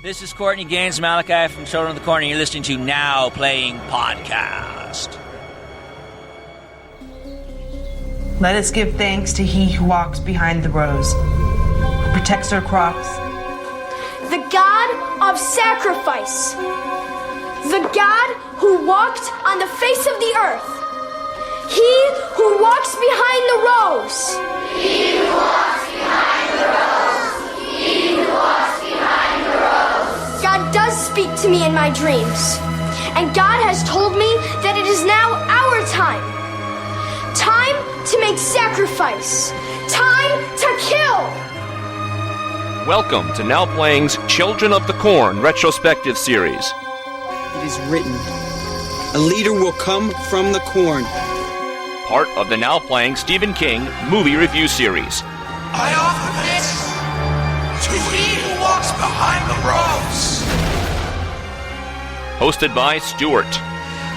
This is Courtney Gaines Malachi from Children of the Corny. You're listening to Now Playing Podcast. Let us give thanks to he who walks behind the rows, who protects our crops. The God of sacrifice. The God who walked on the face of the earth. He who walks behind the rows. He who walks behind the rows. He who walks behind the rows. God does speak to me in my dreams. And God has told me that it is now our time. Time to make sacrifice. Time to kill. Welcome to Now Playing's Children of the Corn retrospective series. It is written, a leader will come from the corn. Part of the Now Playing Stephen King movie review series. I offer this to he who walks behind the rows. Hosted by Stuart.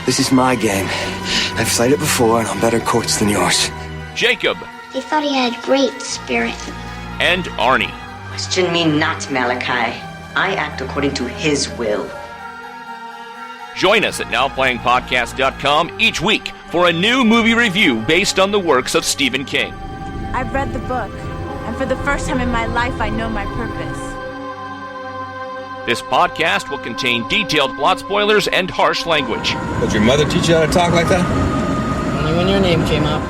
This is my game. I've played it before and on better courts than yours. Jacob. They thought he had great spirit. And Arnie. Question me not, Malachi. I act according to his will. Join us at NowPlayingPodcast.com each week for a new movie review based on the works of Stephen King. I've read the book, and for the first time in my life, I know my purpose. This podcast will contain detailed plot spoilers and harsh language. Did your mother teach you how to talk like that? Only when your name came up.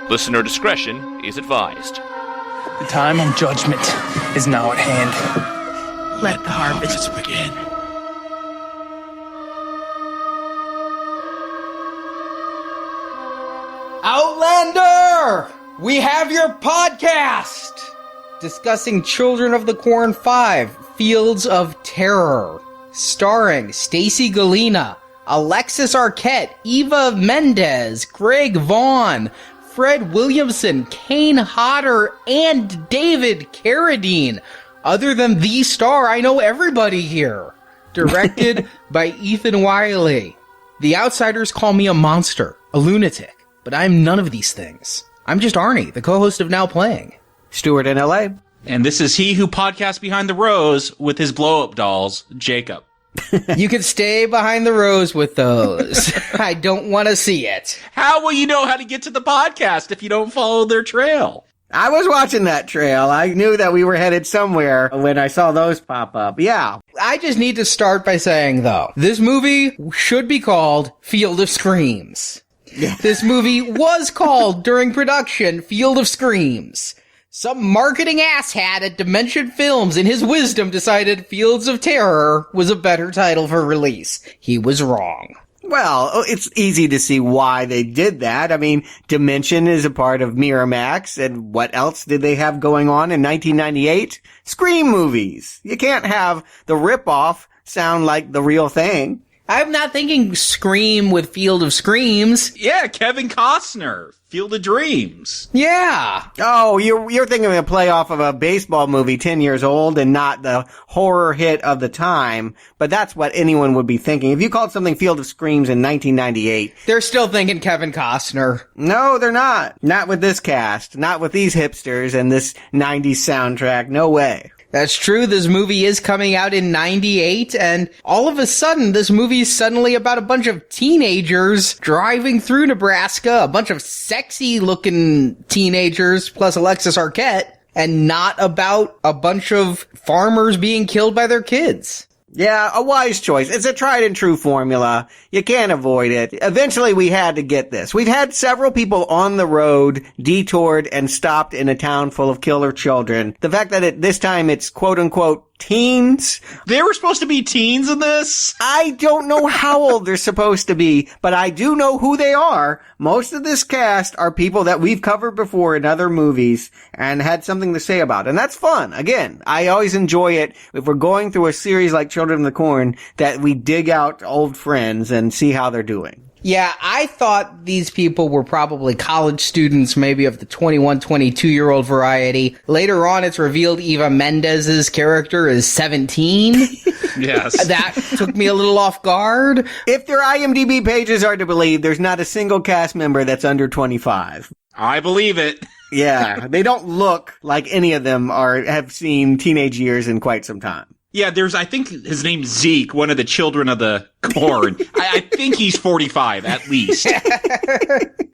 Listener discretion is advised. The time of judgment is now at hand. Let the harvest begin. Outlander! We have your podcast! Discussing Children of the Corn 5, Fields of Terror. Starring Stacy Galena, Alexis Arquette, Eva Mendes, Greg Vaughn, Fred Williamson, Kane Hodder, and David Carradine. Other than the star, I know everybody here. Directed by Ethan Wiley. The outsiders call me a monster, a lunatic. But I'm none of these things. I'm just Arnie, the co-host of Now Playing. Stuart in LA. And this is he who podcasts behind the rows with his blow-up dolls, Jacob. You can stay behind the rows with those. I don't want to see it. How will you know how to get to the podcast if you don't follow their trail? I was watching that trail. I knew that we were headed somewhere when I saw those pop up. Yeah. I just need to start by saying, though, this movie should be called Field of Screams. This movie was called, during production, Field of Screams. Some marketing asshat at Dimension Films, in his wisdom, decided Fields of Terror was a better title for release. He was wrong. Well, it's easy to see why they did that. I mean, Dimension is a part of Miramax, and what else did they have going on in 1998? Scream movies. You can't have the ripoff sound like the real thing. I'm not thinking Scream with Field of Screams. Yeah, Kevin Costner, Field of Dreams. Yeah. Oh, you're thinking of a play off of a baseball movie 10 years old and not the horror hit of the time. But that's what anyone would be thinking. If you called something Field of Screams in 1998. They're still thinking Kevin Costner. No, they're not. Not with this cast. Not with these hipsters and this 90s soundtrack. No way. That's true. This movie is coming out in 98, and all of a sudden, this movie is suddenly about a bunch of teenagers driving through Nebraska, a bunch of sexy-looking teenagers, plus Alexis Arquette, and not about a bunch of farmers being killed by their kids. Yeah, a wise choice. It's a tried and true formula. You can't avoid it. Eventually we had to get this. We've had several people on the road detoured and stopped in a town full of killer children. The fact that this time it's quote unquote teens. They were supposed to be teens in this? I don't know how old they're supposed to be, but I do know who they are. Most of this cast are people that we've covered before in other movies and had something to say about. And that's fun. Again, I always enjoy it if we're going through a series like Children of the Corn that we dig out old friends and see how they're doing. Yeah, I thought these people were probably college students, maybe of the 21, 22-year-old variety. Later on, it's revealed Eva Mendes' character is 17. Yes. That took me a little off guard. If their IMDb pages are to believe, there's not a single cast member that's under 25. I believe it. Yeah, they don't look like any of them have seen teenage years in quite some time. Yeah, I think his name's Zeke, one of the children of the corn. I think he's 45, at least.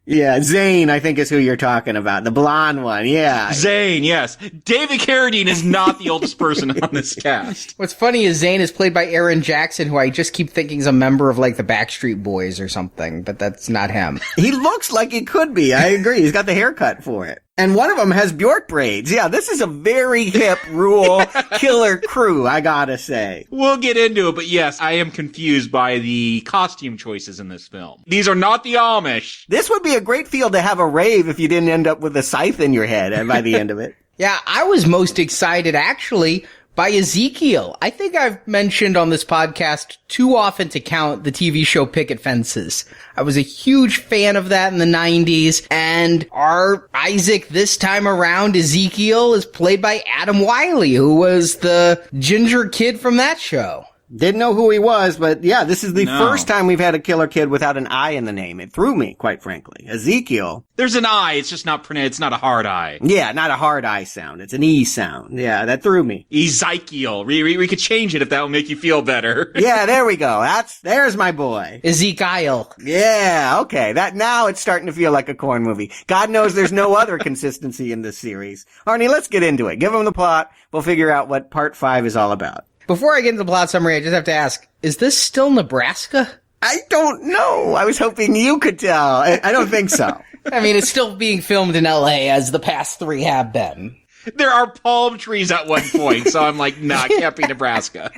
Yeah, Zane, I think is who you're talking about. The blonde one, yeah. Zane, yes. David Carradine is not the oldest person on this cast. What's funny is Zane is played by Aaron Jackson, who I just keep thinking is a member of, like, the Backstreet Boys or something, but that's not him. He looks like he could be, I agree. He's got the haircut for it. And one of them has Bjork braids. Yeah, this is a very hip Rule killer crew, I gotta say. We'll get into it, but yes, I am confused by the costume choices in this film. These are not the Amish. This would be a great field to have a rave if you didn't end up with a scythe in your head by the end of it. Yeah, I was most excited, actually, by Ezekiel. I think I've mentioned on this podcast too often to count the TV show Picket Fences. I was a huge fan of that in the 90s, and our Isaac this time around, Ezekiel, is played by Adam Wiley, who was the ginger kid from that show. Didn't know who he was, but yeah, this is the first time we've had a killer kid without an I in the name. It threw me, quite frankly. Ezekiel. There's an I, it's just not pronounced, it's not a hard I. Yeah, not a hard I sound. It's an E sound. Yeah, that threw me. Ezekiel. We could change it if that will make you feel better. Yeah, there we go. There's my boy. Ezekiel. Yeah, okay. Now it's starting to feel like a corn movie. God knows there's no other consistency in this series. Arnie, let's get into it. Give him the plot. We'll figure out what part 5 is all about. Before I get into the plot summary, I just have to ask, is this still Nebraska? I don't know. I was hoping you could tell. I don't think so. I mean, it's still being filmed in LA, as the past 3 have been. There are palm trees at one point, so I'm like, nah, it can't be Nebraska.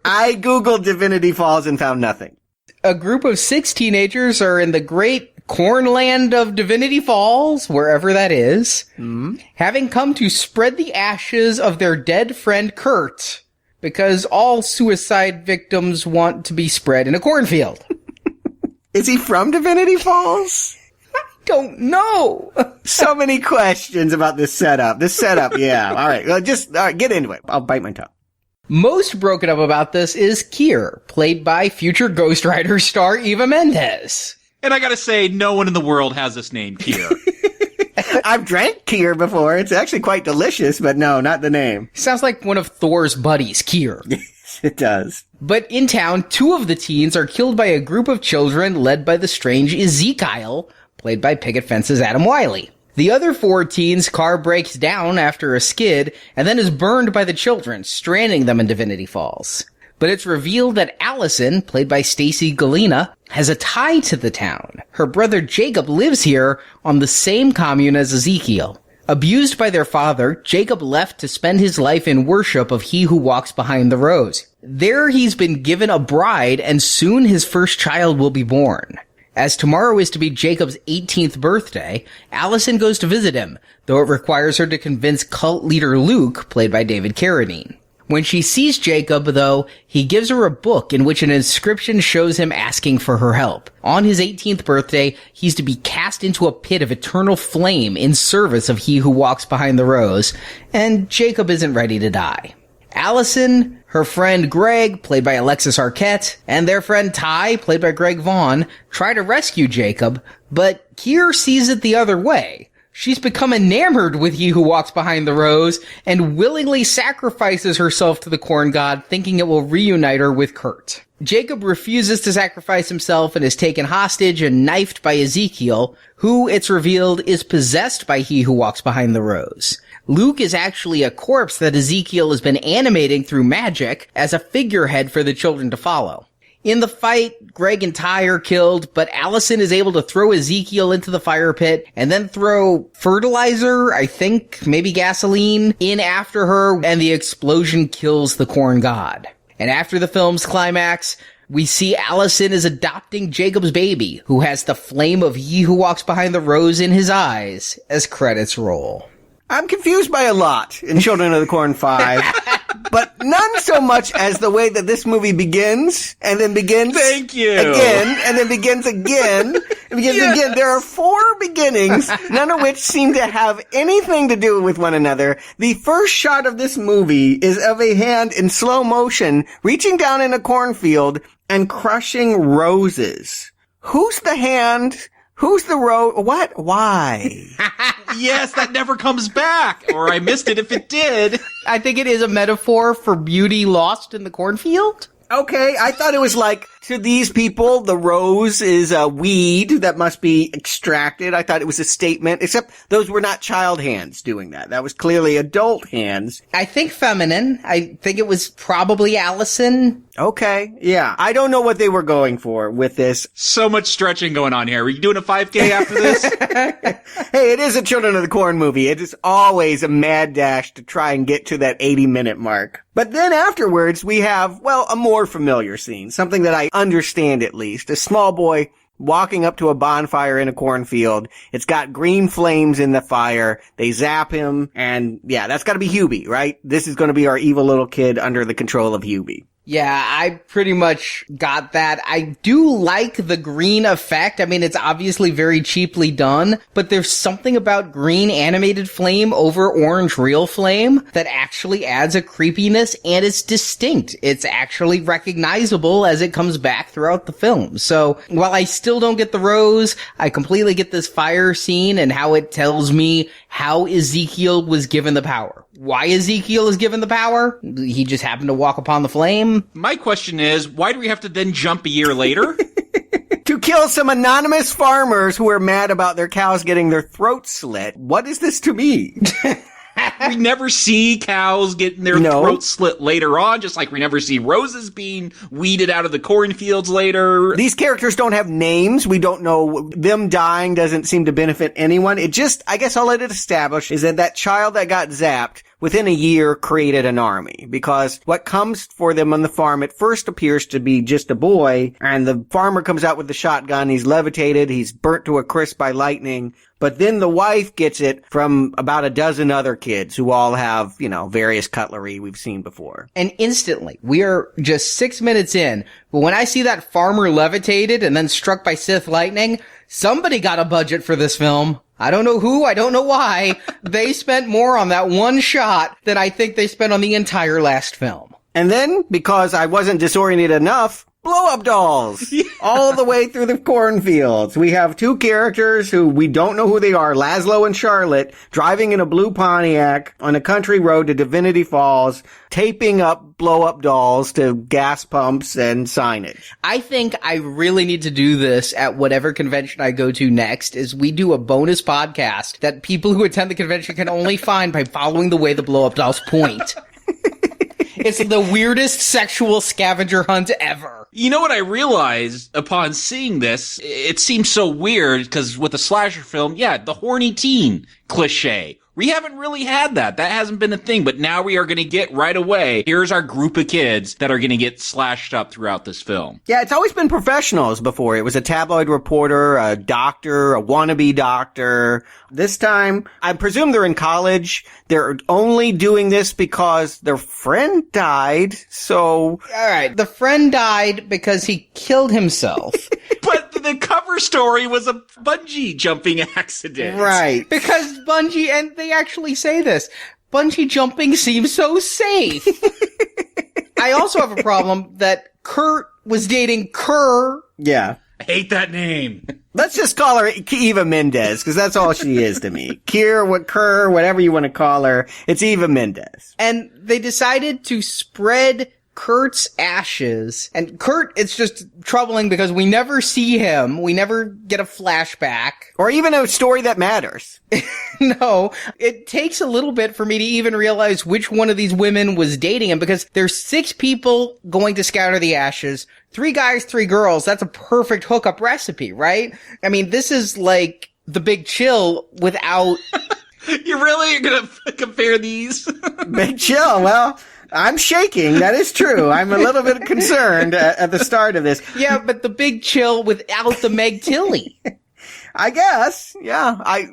I Googled Divinity Falls and found nothing. A group of 6 teenagers are in the great cornland of Divinity Falls, wherever that is, having come to spread the ashes of their dead friend Kurt, because all suicide victims want to be spread in a cornfield. Is he from Divinity Falls? I don't know. So many questions about this setup. Yeah. All right. Get into it. I'll bite my tongue. Most broken up about this is Kier, played by future Ghost Rider star Eva Mendes. And I gotta say, no one in the world has this name, Kier. I've drank Kier before. It's actually quite delicious, but no, not the name. Sounds like one of Thor's buddies, Kier. Yes, it does. But in town, 2 of the teens are killed by a group of children led by the strange Ezekiel, played by Picket Fence's Adam Wiley. The other 4 teens' car breaks down after a skid and then is burned by the children, stranding them in Divinity Falls. But it's revealed that Allison, played by Stacy Galena, has a tie to the town. Her brother Jakob lives here on the same commune as Ezekiel. Abused by their father, Jakob left to spend his life in worship of He Who Walks Behind the Rose. There he's been given a bride, and soon his first child will be born. As tomorrow is to be Jacob's 18th birthday, Allison goes to visit him, though it requires her to convince cult leader Luke, played by David Carradine. When she sees Jakob, though, he gives her a book in which an inscription shows him asking for her help. On his 18th birthday, he's to be cast into a pit of eternal flame in service of He Who Walks Behind the Rose, and Jakob isn't ready to die. Allison, her friend Greg, played by Alexis Arquette, and their friend Ty, played by Greg Vaughn, try to rescue Jakob, but Kier sees it the other way. She's become enamored with He Who Walks Behind the Rose and willingly sacrifices herself to the corn god, thinking it will reunite her with Kurt. Jakob refuses to sacrifice himself and is taken hostage and knifed by Ezekiel, who, it's revealed, is possessed by He Who Walks Behind the Rose. Luke is actually a corpse that Ezekiel has been animating through magic as a figurehead for the children to follow. In the fight, Greg and Ty are killed, but Allison is able to throw Ezekiel into the fire pit and then throw fertilizer, I think, maybe gasoline, in after her, and the explosion kills the corn god. And after the film's climax, we see Allison is adopting Jacob's baby, who has the flame of He Who Walks Behind the Rose in his eyes, as credits roll. I'm confused by a lot in Children of the Corn 5, but none so much as the way that this movie begins, and then begins Thank you. Again, and then begins again, and begins again. There are 4 beginnings, none of which seem to have anything to do with one another. The first shot of this movie is of a hand in slow motion, reaching down in a cornfield and crushing roses. Who's the hand? Who's the Rose? What? Why? Yes, that never comes back. Or I missed it if it did. I think it is a metaphor for beauty lost in the cornfield. Okay, I thought it was like, to these people, the rose is a weed that must be extracted. I thought it was a statement, except those were not child hands doing that. That was clearly adult hands. I think feminine. I think it was probably Allison. Okay, yeah. I don't know what they were going for with this. So much stretching going on here. Are you doing a 5K after this? Hey, it is a Children of the Corn movie. It is always a mad dash to try and get to that 80-minute mark. But then afterwards, we have, well, a more familiar scene. Something that I understand at least. A small boy walking up to a bonfire in a cornfield. It's got green flames in the fire. They zap him. And yeah, that's gotta be Hubie, right? This is gonna be our evil little kid under the control of Hubie. Yeah, I pretty much got that. I do like the green effect. I mean, it's obviously very cheaply done, but there's something about green animated flame over orange real flame that actually adds a creepiness, and it's distinct. It's actually recognizable as it comes back throughout the film. So while I still don't get the rose, I completely get this fire scene and how it tells me how Ezekiel was given the power. Why Ezekiel is given the power? He just happened to walk upon the flame. My question is, why do we have to then jump a year later? To kill some anonymous farmers who are mad about their cows getting their throats slit. What is this to me? We never see cows getting their throats slit later on, just like we never see roses being weeded out of the cornfields later. These characters don't have names. We don't know. Them dying doesn't seem to benefit anyone. It just, I guess all it established is that child that got zapped within a year created an army, because what comes for them on the farm at first appears to be just a boy, and the farmer comes out with the shotgun, he's levitated, he's burnt to a crisp by lightning, but then the wife gets it from about a dozen other kids who all have, various cutlery we've seen before. And instantly, we are just 6 minutes in, but when I see that farmer levitated and then struck by Sith lightning, somebody got a budget for this film. I don't know who, I don't know why. They spent more on that one shot than I think they spent on the entire last film. And then, because I wasn't disoriented enough, blow-up dolls! All the way through the cornfields. We have two characters who we don't know who they are, Laszlo and Charlotte, driving in a blue Pontiac on a country road to Divinity Falls, taping up blow-up dolls to gas pumps and signage. I think I really need to do this at whatever convention I go to next, is we do a bonus podcast that people who attend the convention can only find by following the way the blow-up dolls point. It's the weirdest sexual scavenger hunt ever. You know what I realized upon seeing this? It seems so weird because with a slasher film, the horny teen cliche. We haven't really had that. That hasn't been a thing, but now we are going to get right away. Here's our group of kids that are going to get slashed up throughout this film. Yeah, it's always been professionals before. It was a tabloid reporter, a doctor, a wannabe doctor. This time, I presume they're in college. They're only doing this because their friend died, so... Alright, the friend died because he killed himself. But the cover story was a bungee jumping accident. Right. Because bungee, and they actually say this, bungee jumping seems so safe. I also have a problem that Kurt was dating Kerr. Yeah. I hate that name. Let's just call her Eva Mendes, because that's all she is to me. Kerr, whatever you want to call her, it's Eva Mendes. And they decided to spread Kurt's ashes. And Kurt, it's just troubling because we never see him. We never get a flashback. Or even a story that matters. No. It takes a little bit for me to even realize which one of these women was dating him, because there's 6 people going to scatter the ashes. 3 guys, 3 girls. That's a perfect hookup recipe, right? I mean, this is like The Big Chill without... You really are going to compare these? Big Chill, well... I'm shaking. That is true. I'm a little bit concerned at the start of this. Yeah, but The Big Chill without the Meg Tilly. I guess. Yeah. I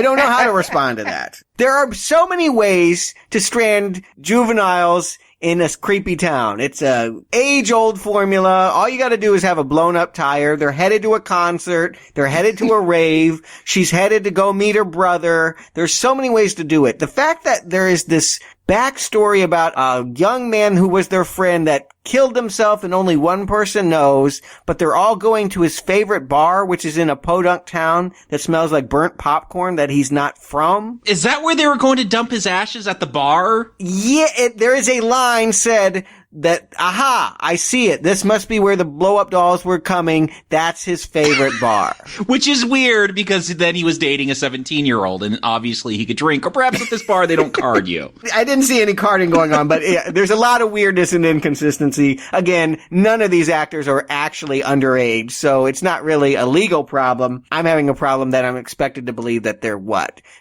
don't know how to respond to that. There are so many ways to strand juveniles in a creepy town. It's a age-old formula. All you gotta do is have a blown-up tire. They're headed to a concert. They're headed to a rave. She's headed to go meet her brother. There's so many ways to do it. The fact that there is this backstory about a young man who was their friend that killed himself and only one person knows, but they're all going to his favorite bar, which is in a podunk town that smells like burnt popcorn that he's not from. Is that where they were going to dump his ashes, at the bar? Yeah, there is a line said that, aha, I see it. This must be where the blow-up dolls were coming. That's his favorite bar. Which is weird, because then he was dating a 17-year-old, and obviously he could drink. Or perhaps at this bar they don't card you. I didn't see any carding going on, but yeah, there's a lot of weirdness and inconsistency. Again, none of these actors are actually underage, so it's not really a legal problem. I'm having a problem that I'm expected to believe that they're,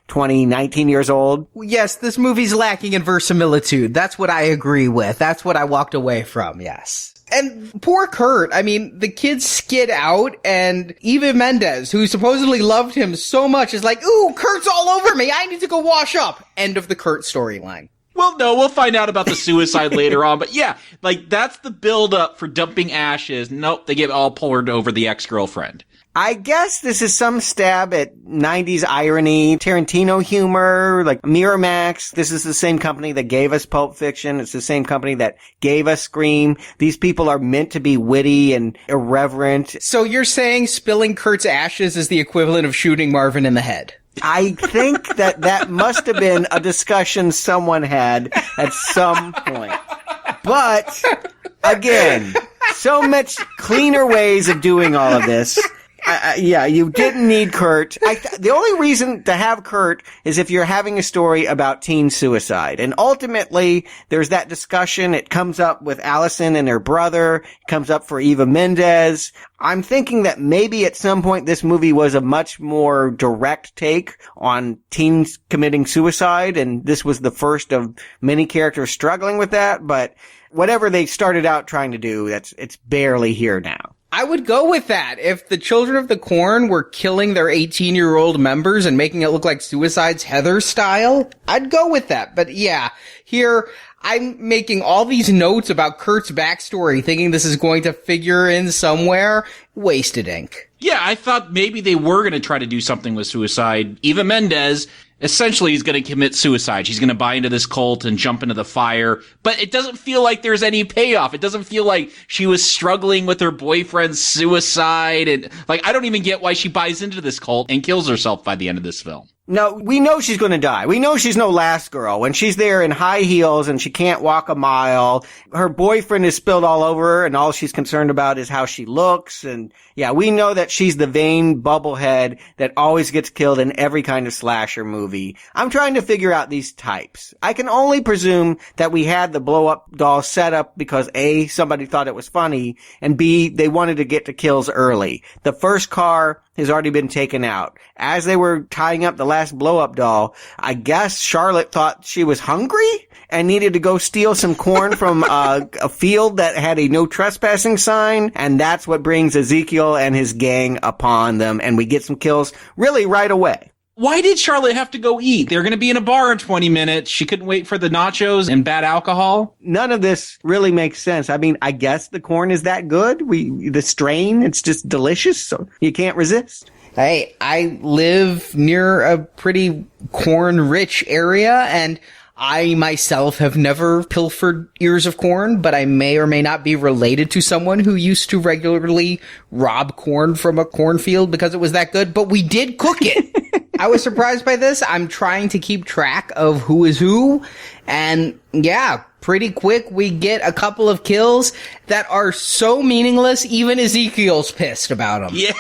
20, 19 years old? Yes, this movie's lacking in verisimilitude. That's what I agree with. That's what I walked away from, yes. And poor Kurt, I mean, the kids skid out, and Eva Mendes, who supposedly loved him so much, is like, ooh, Kurt's all over me, I need to go wash up. End of the Kurt storyline. Well, no, we'll find out about the suicide later on, but yeah, that's the build-up for dumping ashes. Nope, they get all poured over the ex-girlfriend. I guess this is some stab at 90s irony, Tarantino humor, like Miramax. This is the same company that gave us Pulp Fiction. It's the same company that gave us Scream. These people are meant to be witty and irreverent. So you're saying spilling Kurt's ashes is the equivalent of shooting Marvin in the head? I think that must have been a discussion someone had at some point. But, again, so much cleaner ways of doing all of this. Yeah, you didn't need Kurt. The only reason to have Kurt is if you're having a story about teen suicide. And ultimately, there's that discussion. It comes up with Allison and her brother. It comes up for Eva Mendes. I'm thinking that maybe at some point this movie was a much more direct take on teens committing suicide. And this was the first of many characters struggling with that. But whatever they started out trying to do, it's barely here now. I would go with that. If the Children of the Corn were killing their 18-year-old members and making it look like Suicide's Heather style, I'd go with that. But yeah, here I'm making all these notes about Kurt's backstory, thinking this is going to figure in somewhere. Wasted ink. Yeah, I thought maybe they were going to try to do something with suicide. Eva Mendes essentially is going to commit suicide. She's going to buy into this cult and jump into the fire. But it doesn't feel like there's any payoff. It doesn't feel like she was struggling with her boyfriend's suicide. And I don't even get why she buys into this cult and kills herself by the end of this film. No, we know she's going to die. We know she's no last girl. When she's there in high heels and she can't walk a mile, her boyfriend is spilled all over her and all she's concerned about is how she looks. And yeah, we know that she's the vain bubblehead that always gets killed in every kind of slasher movie. I'm trying to figure out these types. I can only presume that we had the blow-up doll set up because A, somebody thought it was funny, and B, they wanted to get to kills early. The first car has already been taken out. As they were tying up the last blow-up doll, I guess Charlotte thought she was hungry and needed to go steal some corn from a field that had a no trespassing sign, and that's what brings Ezekiel and his gang upon them, and we get some kills really right away. Why did Charlotte have to go eat? They're going to be in a bar in 20 minutes. She couldn't wait for the nachos and bad alcohol. None of this really makes sense. I mean, I guess the corn is that good. The strain, it's just delicious, so you can't resist. Hey, I live near a pretty corn-rich area, and I myself have never pilfered ears of corn, but I may or may not be related to someone who used to regularly rob corn from a cornfield because it was that good, but we did cook it. I was surprised by this. I'm trying to keep track of who is who, and yeah, pretty quick we get a couple of kills that are so meaningless, even Ezekiel's pissed about them. Yeah.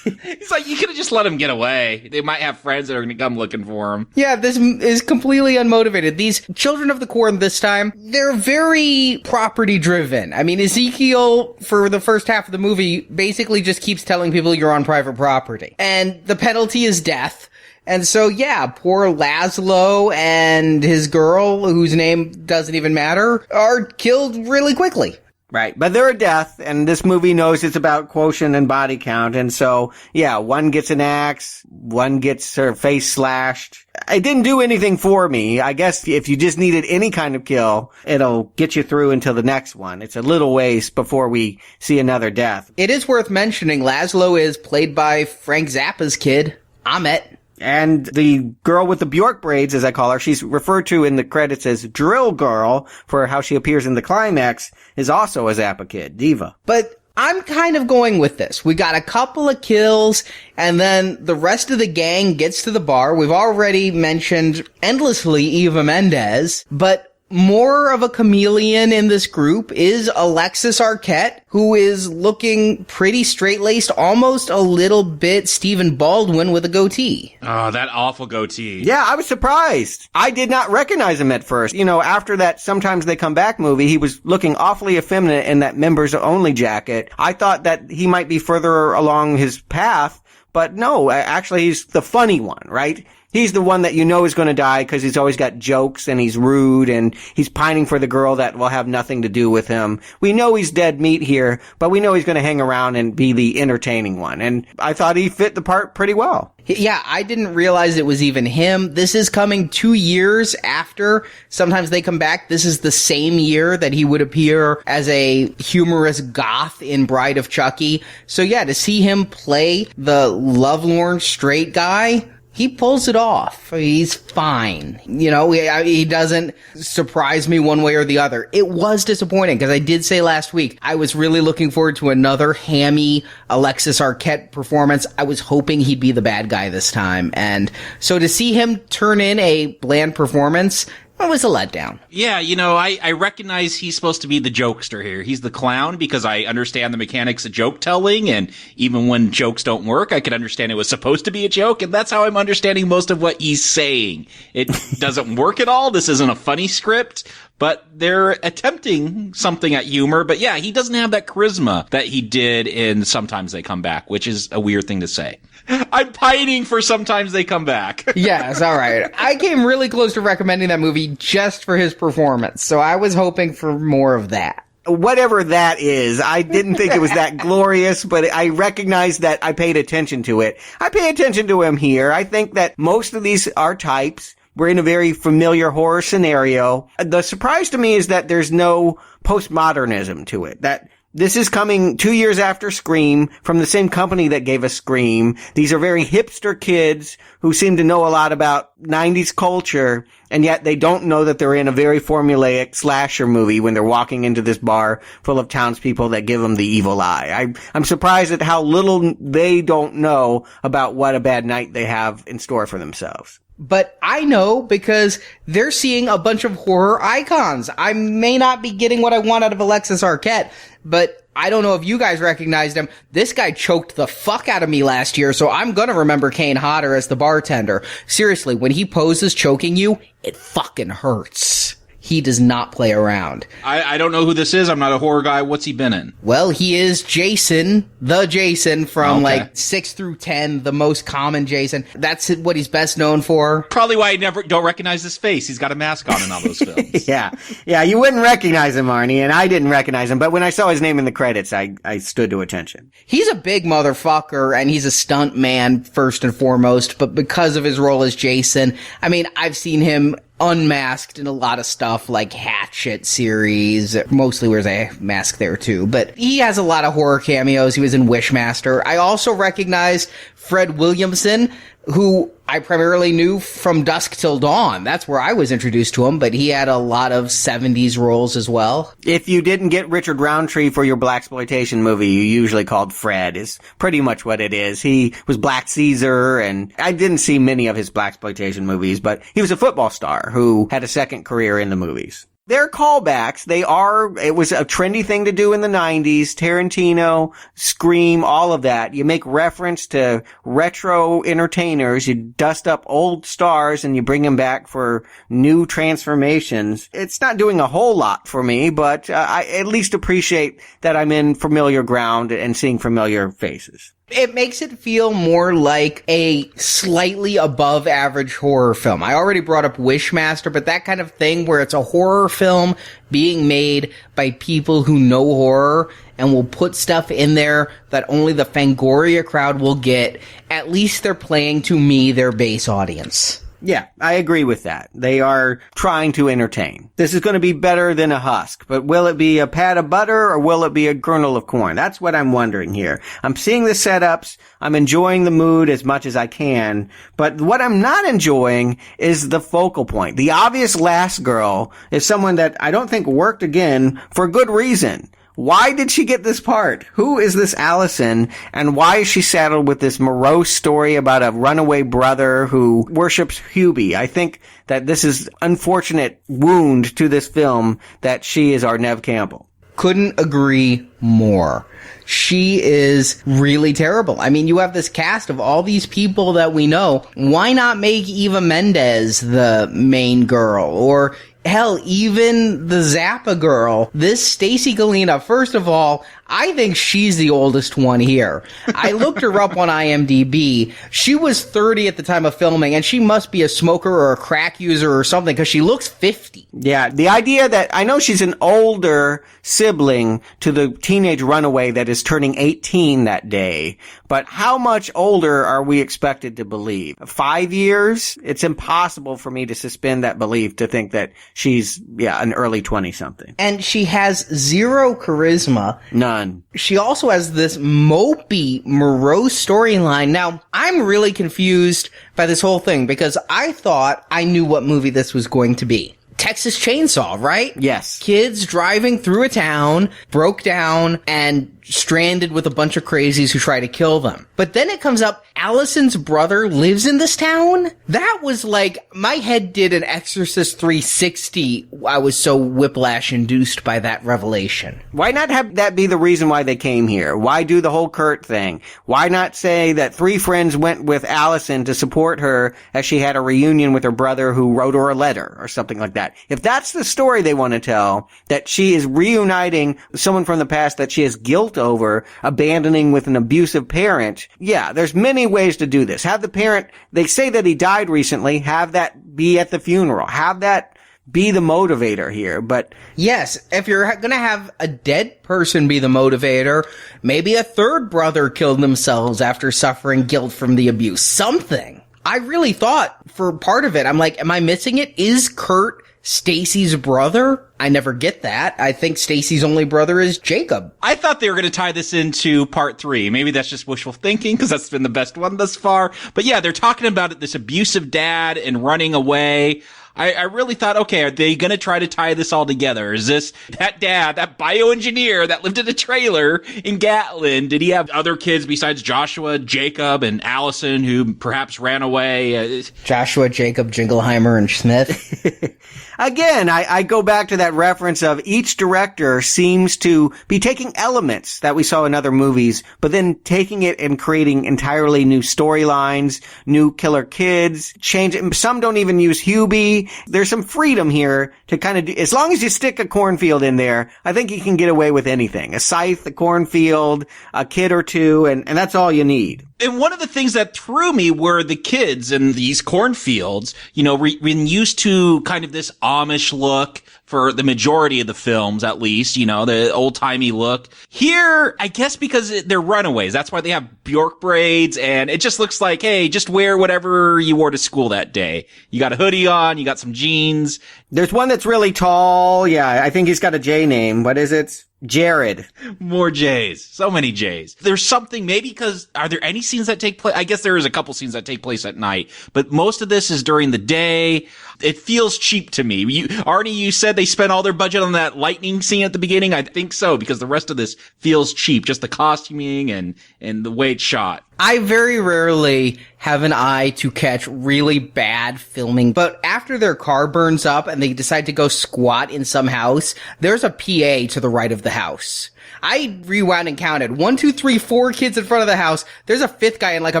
It's like, you could have just let him get away. They might have friends that are going to come looking for him. Yeah, this is completely unmotivated. These Children of the Corn this time, they're very property driven. I mean, Ezekiel, for the first half of the movie, basically just keeps telling people you're on private property. And the penalty is death. And so, yeah, poor Laszlo and his girl, whose name doesn't even matter, are killed really quickly. Right, but they're a death, and this movie knows it's about quotient and body count, and so, yeah, one gets an axe, one gets her face slashed. It didn't do anything for me. I guess if you just needed any kind of kill, it'll get you through until the next one. It's a little ways before we see another death. It is worth mentioning Laszlo is played by Frank Zappa's kid, Ahmet. And the girl with the Bjork braids, as I call her, she's referred to in the credits as Drill Girl for how she appears in the climax, is also a Zappa kid, Diva. But I'm kind of going with this. We got a couple of kills, and then the rest of the gang gets to the bar. We've already mentioned endlessly Eva Mendes, but more of a chameleon in this group is Alexis Arquette, who is looking pretty straight-laced, almost a little bit Stephen Baldwin with a goatee. Oh, that awful goatee. Yeah, I was surprised. I did not recognize him at first. You know, after that Sometimes They Come Back movie, he was looking awfully effeminate in that members-only jacket. I thought that he might be further along his path, but no, actually he's the funny one, right? He's the one that you know is going to die because he's always got jokes and he's rude and he's pining for the girl that will have nothing to do with him. We know he's dead meat here, but we know he's going to hang around and be the entertaining one. And I thought he fit the part pretty well. Yeah, I didn't realize it was even him. This is coming 2 years after Sometimes They Come Back. This is the same year that he would appear as a humorous goth in Bride of Chucky. So yeah, to see him play the lovelorn straight guy, he pulls it off. He's fine. You know, he doesn't surprise me one way or the other. It was disappointing because I did say last week I was really looking forward to another hammy Alexis Arquette performance. I was hoping he'd be the bad guy this time. And so to see him turn in a bland performance, it was a letdown. Yeah, you know, I recognize he's supposed to be the jokester here. He's the clown because I understand the mechanics of joke telling, and even when jokes don't work, I can understand it was supposed to be a joke, and that's how I'm understanding most of what he's saying. It doesn't work at all. This isn't a funny script, but they're attempting something at humor. But yeah, he doesn't have that charisma that he did in Sometimes They Come Back, which is a weird thing to say. I'm pining for Sometimes They Come Back. Yes, all right. I came really close to recommending that movie just for his performance, so I was hoping for more of that. Whatever that is, I didn't think it was that glorious, but I recognize that I paid attention to it. I pay attention to him here. I think that most of these are types. We're in a very familiar horror scenario. The surprise to me is that there's no postmodernism to it. That this is coming 2 years after Scream from the same company that gave us Scream. These are very hipster kids who seem to know a lot about 90s culture, and yet they don't know that they're in a very formulaic slasher movie when they're walking into this bar full of townspeople that give them the evil eye. I'm surprised at how little they don't know about what a bad night they have in store for themselves. But I know because they're seeing a bunch of horror icons. I may not be getting what I want out of Alexis Arquette, but I don't know if you guys recognized him. This guy choked the fuck out of me last year, so I'm gonna remember Kane Hodder as the bartender. Seriously, when he poses choking you, it fucking hurts. He does not play around. I don't know who this is. I'm not a horror guy. What's he been in? Well, he is Jason, the Jason from like 6 through 10, the most common Jason. That's what he's best known for. Probably why I don't recognize his face. He's got a mask on in all those films. Yeah, you wouldn't recognize him, Arnie, and I didn't recognize him. But when I saw his name in the credits, I stood to attention. He's a big motherfucker, and he's a stunt man first and foremost. But because of his role as Jason, I mean, I've seen him unmasked in a lot of stuff like Hatchet series. Mostly wears a mask there too, but he has a lot of horror cameos. He was in Wishmaster. I also recognize Fred Williamson, who I primarily knew from Dusk Till Dawn. That's where I was introduced to him, but he had a lot of 70s roles as well. If you didn't get Richard Roundtree for your blaxploitation movie, you usually called Fred, is pretty much what it is. He was Black Caesar, and I didn't see many of his blaxploitation movies, but he was a football star who had a second career in the movies. They're callbacks. It was a trendy thing to do in the 90s. Tarantino, Scream, all of that. You make reference to retro entertainers. You dust up old stars and you bring them back for new transformations. It's not doing a whole lot for me, but I at least appreciate that I'm in familiar ground and seeing familiar faces. It makes it feel more like a slightly above average horror film. I already brought up Wishmaster, but that kind of thing where it's a horror film being made by people who know horror and will put stuff in there that only the Fangoria crowd will get. At least they're playing to me their base audience. Yeah, I agree with that. They are trying to entertain. This is going to be better than a husk, but will it be a pat of butter or will it be a kernel of corn? That's what I'm wondering here. I'm seeing the setups. I'm enjoying the mood as much as I can, but what I'm not enjoying is the focal point. The obvious last girl is someone that I don't think worked again for good reason. Why did she get this part? Who is this Allison? And why is she saddled with this morose story about a runaway brother who worships Hubie? I think that this is unfortunate wound to this film that she is our Neve Campbell. Couldn't agree more. She is really terrible. I mean, you have this cast of all these people that we know. Why not make Eva Mendes the main girl? Or hell, even the Zappa girl, this Stacy Galena, first of all, I think she's the oldest one here. I looked her up on IMDb. She was 30 at the time of filming, and she must be a smoker or a crack user or something, because she looks 50. Yeah, the idea that, I know she's an older sibling to the teenage runaway that is turning 18 that day, but how much older are we expected to believe? 5 years? It's impossible for me to suspend that belief to think that she's, an early 20-something. And she has zero charisma. None. She also has this mopey, morose storyline. Now, I'm really confused by this whole thing because I thought I knew what movie this was going to be. Texas Chainsaw, right? Yes. Kids driving through a town, broke down, and stranded with a bunch of crazies who try to kill them. But then it comes up, Allison's brother lives in this town? That was like, my head did an Exorcist 360. I was so whiplash-induced by that revelation. Why not have that be the reason why they came here? Why do the whole Kurt thing? Why not say that 3 friends went with Allison to support her as she had a reunion with her brother who wrote her a letter or something like that? If that's the story they want to tell, that she is reuniting someone from the past that she has guilt over, abandoning with an abusive parent, there's many ways to do this. Have the parent, they say that he died recently, have that be at the funeral. Have that be the motivator here, but... Yes, if you're gonna have a dead person be the motivator, maybe a third brother killed themselves after suffering guilt from the abuse. Something. I really thought, for part of it, I'm like, am I missing it? Is Kurt Stacy's brother? I never get that. I think Stacy's only brother is Jakob. I thought they were going to tie this into part 3. Maybe that's just wishful thinking because that's been the best one thus far. But yeah, they're talking about it, this abusive dad and running away. I really thought, okay, are they going to try to tie this all together? Is this that dad, that bioengineer that lived in a trailer in Gatlin? Did he have other kids besides Joshua, Jacob, and Allison who perhaps ran away? Joshua, Jacob, Jingleheimer, and Smith. Again, I go back to that reference of each director seems to be taking elements that we saw in other movies, but then taking it and creating entirely new storylines, new killer kids, change it. Some don't even use Hubie. There's some freedom here to kind of do, as long as you stick a cornfield in there, I think you can get away with anything. A scythe, a cornfield, a kid or two, and that's all you need. And one of the things that threw me were the kids in these cornfields, been used to kind of this Amish look for the majority of the films, at least, the old-timey look. Here, I guess because they're runaways, that's why they have Bjork braids, and it just looks like, hey, just wear whatever you wore to school that day. You got a hoodie on, you got some jeans. There's one that's really tall. Yeah, I think he's got a J name. What is it? Jared. More J's. So many J's. There's something, maybe because, are there any scenes that take place? I guess there is a couple scenes that take place at night, but most of this is during the day. It feels cheap to me. Arnie, you said they spent all their budget on that lightning scene at the beginning. I think so, because the rest of this feels cheap. Just the costuming and the way it's shot. I very rarely have an eye to catch really bad filming, but after their car burns up and they decide to go squat in some house, there's a PA to the right of the house. I rewound and counted. 1, 2, 3, 4 kids in front of the house. There's a 5th guy in like a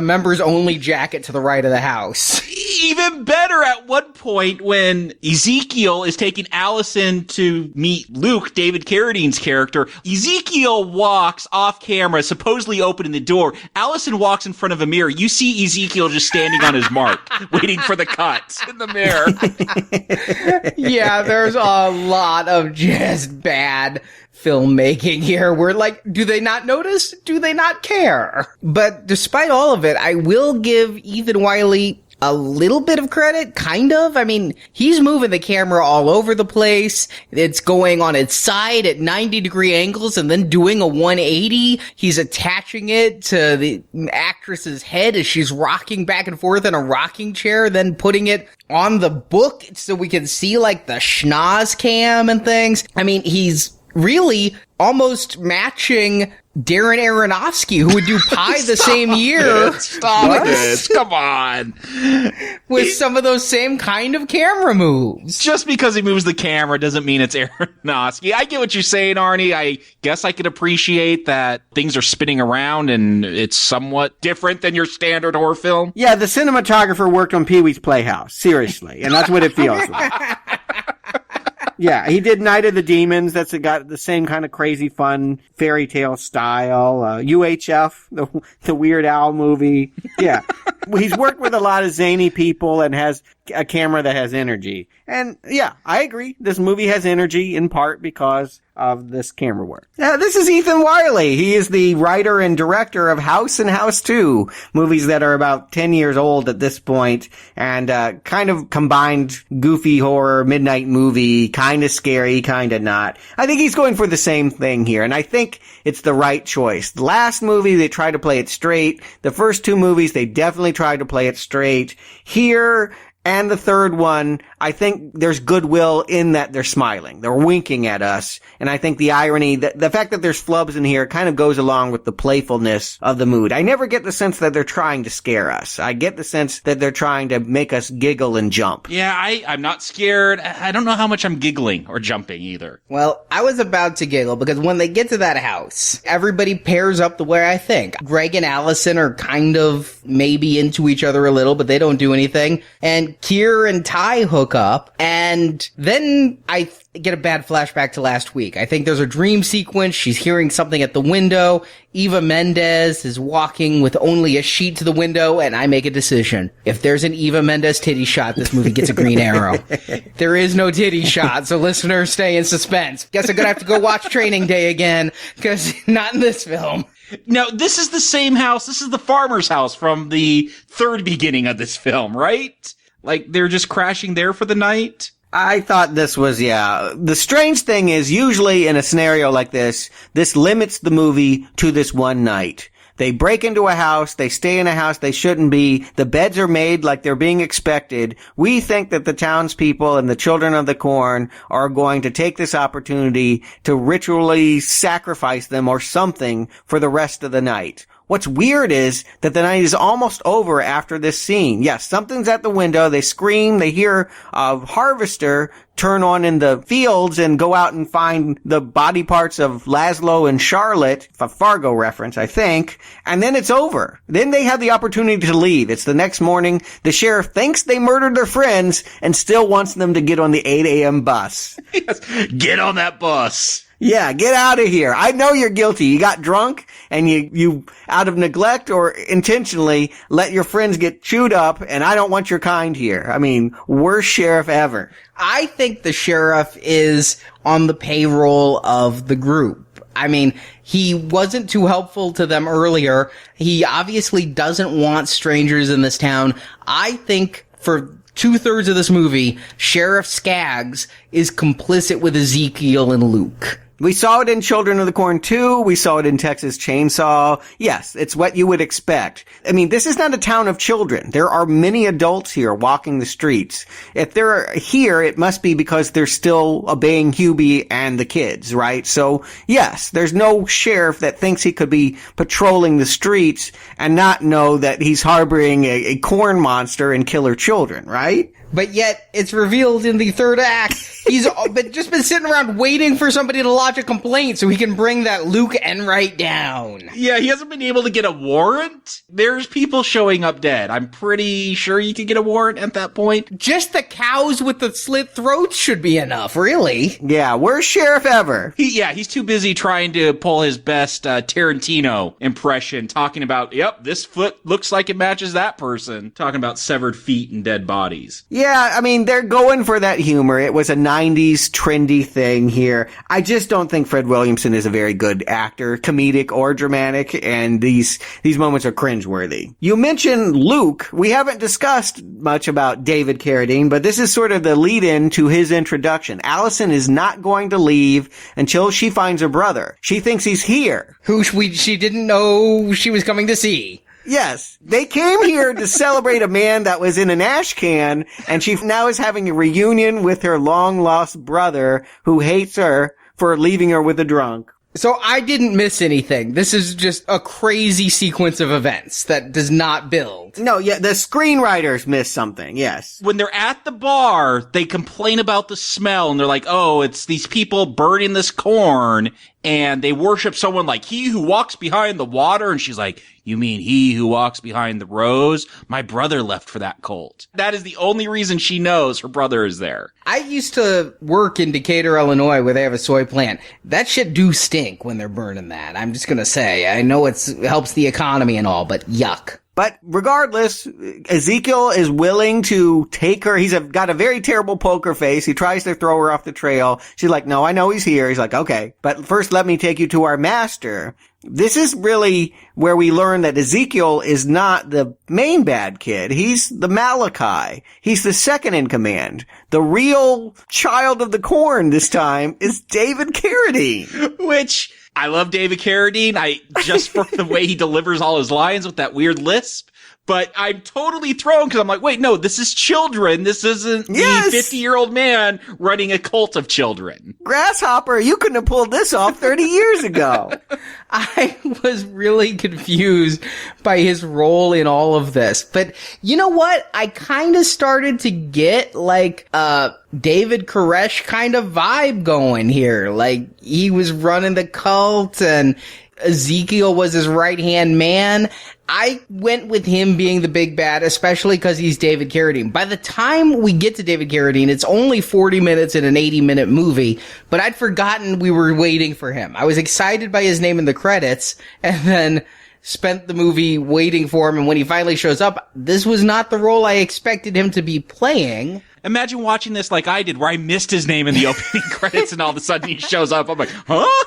members only jacket to the right of the house. Even better at one point when Ezekiel is taking Allison to meet Luke, David Carradine's character. Ezekiel walks off camera, supposedly opening the door. Allison walks in front of a mirror. You see Ezekiel just standing on his mark, waiting for the cut in the mirror. Yeah, there's a lot of just bad filmmaking here. We're like, do they not notice? Do they not care? But despite all of it, I will give Ethan Wiley a little bit of credit, kind of. I mean, he's moving the camera all over the place. It's going on its side at 90-degree angles and then doing a 180. He's attaching it to the actress's head as she's rocking back and forth in a rocking chair, then putting it on the book so we can see like the schnoz cam and things. I mean, he's really almost matching Darren Aronofsky, who would do Pi the same year. Stop this. Come on. With some of those same kind of camera moves. Just because he moves the camera doesn't mean it's Aronofsky. I get what you're saying, Arnie. I guess I could appreciate that things are spinning around and it's somewhat different than your standard horror film. Yeah, the cinematographer worked on Pee-wee's Playhouse. Seriously. And that's what it feels like. Yeah, he did Night of the Demons. That's got the same kind of crazy fun fairy tale style. UHF, the Weird Al movie. Yeah. He's worked with a lot of zany people and has a camera that has energy. And yeah, I agree. This movie has energy in part because of this camera work. This is Ethan Wiley. He is the writer and director of House and House 2, movies that are about 10 years old at this point, and kind of combined goofy horror, midnight movie, kind of scary, kind of not. I think he's going for the same thing here, and I think it's the right choice. The last movie, they tried to play it straight. The first two movies, they definitely tried to play it straight. Here, and the third one, I think there's goodwill in that they're smiling. They're winking at us. And I think the irony, the fact that there's flubs in here kind of goes along with the playfulness of the mood. I never get the sense that they're trying to scare us. I get the sense that they're trying to make us giggle and jump. Yeah, I'm not scared. I don't know how much I'm giggling or jumping either. Well, I was about to giggle because when they get to that house, everybody pairs up the way I think. Greg and Allison are kind of maybe into each other a little, but they don't do anything. And Kier and Ty hook up, and then I get a bad flashback to last week. I think there's a dream sequence. She's hearing something at the window. Eva Mendes is walking with only a sheet to the window, and I make a decision. If there's an Eva Mendes titty shot, this movie gets a green arrow. There is no titty shot, so listeners stay in suspense. Guess I'm gonna have to go watch Training Day again, because not in this film. Now, this is the same house. This is the farmer's house from the third beginning of this film, right? Like, they're just crashing there for the night? I thought this was, yeah. The strange thing is, usually in a scenario like this limits the movie to this one night. They break into a house, they stay in a house they shouldn't be, the beds are made like they're being expected. We think that the townspeople and the children of the corn are going to take this opportunity to ritually sacrifice them or something for the rest of the night. What's weird is that the night is almost over after this scene. Yes, something's at the window. They scream. They hear a harvester turn on in the fields and go out and find the body parts of Laszlo and Charlotte. A Fargo reference, I think. And then it's over. Then they have the opportunity to leave. It's the next morning. The sheriff thinks they murdered their friends and still wants them to get on the 8 a.m. bus. Yes, get on that bus. Yeah, get out of here. I know you're guilty. You got drunk and you out of neglect or intentionally let your friends get chewed up, and I don't want your kind here. I mean, worst sheriff ever. I think the sheriff is on the payroll of the group. I mean, he wasn't too helpful to them earlier. He obviously doesn't want strangers in this town. I think for 2/3 of this movie, Sheriff Skaggs is complicit with Ezekiel and Luke. We saw it in Children of the Corn 2. We saw it in Texas Chainsaw. Yes, it's what you would expect. I mean, this is not a town of children. There are many adults here walking the streets. If they're here, it must be because they're still obeying Hubie and the kids, right? So, yes, there's no sheriff that thinks he could be patrolling the streets and not know that he's harboring a corn monster and killer children, right? But yet, it's revealed in the third act, he's just been sitting around waiting for somebody to lodge a complaint so he can bring that Luke Enright down. Yeah, he hasn't been able to get a warrant. There's people showing up dead. I'm pretty sure you could get a warrant at that point. Just the cows with the slit throats should be enough, really. Yeah, worst sheriff ever. He's too busy trying to pull his best Tarantino impression, talking about, yep, this foot looks like it matches that person. Talking about severed feet and dead bodies. Yeah, Yeah, I mean, they're going for that humor. It was a 90s trendy thing here. I just don't think Fred Williamson is a very good actor, comedic or dramatic, and these moments are cringeworthy. You mentioned Luke. We haven't discussed much about David Carradine, but this is sort of the lead-in to his introduction. Allison is not going to leave until she finds her brother. She thinks he's here. Who she didn't know she was coming to see. Yes, they came here to celebrate a man that was in an ash can, and she now is having a reunion with her long-lost brother who hates her for leaving her with a drunk. So I didn't miss anything. This is just a crazy sequence of events that does not build. No, yeah, the screenwriters missed something, yes. When they're at the bar, they complain about the smell, and they're like, oh, it's these people burning this corn, and they worship someone like he who walks behind the water, and she's like, you mean he who walks behind the rose? My brother left for that cult. That is the only reason she knows her brother is there. I used to work in Decatur, Illinois, where they have a soy plant. That shit do stink when they're burning that. I'm just gonna say. I know it helps the economy and all, but yuck. But regardless, Ezekiel is willing to take her. He's got a very terrible poker face. He tries to throw her off the trail. She's like, no, I know he's here. He's like, okay, but first let me take you to our master. This is really where we learn that Ezekiel is not the main bad kid. He's the Malachi. He's the second in command. The real child of the corn this time is David Carradine. Which, I love David Carradine. Just for the way he delivers all his lines with that weird lisp. But I'm totally thrown because I'm like, wait, no, this is children. This isn't the 50-year-old man running a cult of children. Grasshopper, you couldn't have pulled this off 30 years ago. I was really confused by his role in all of this. But you know what? I kind of started to get like David Koresh kind of vibe going here. Like he was running the cult and Ezekiel was his right-hand man. I went with him being the big bad, especially because he's David Carradine. By the time we get to David Carradine, it's only 40 minutes in an 80-minute movie, but I'd forgotten we were waiting for him. I was excited by his name in the credits, and then spent the movie waiting for him, and when he finally shows up, this was not the role I expected him to be playing. Imagine watching this like I did, where I missed his name in the opening credits, and all of a sudden he shows up. I'm like, huh?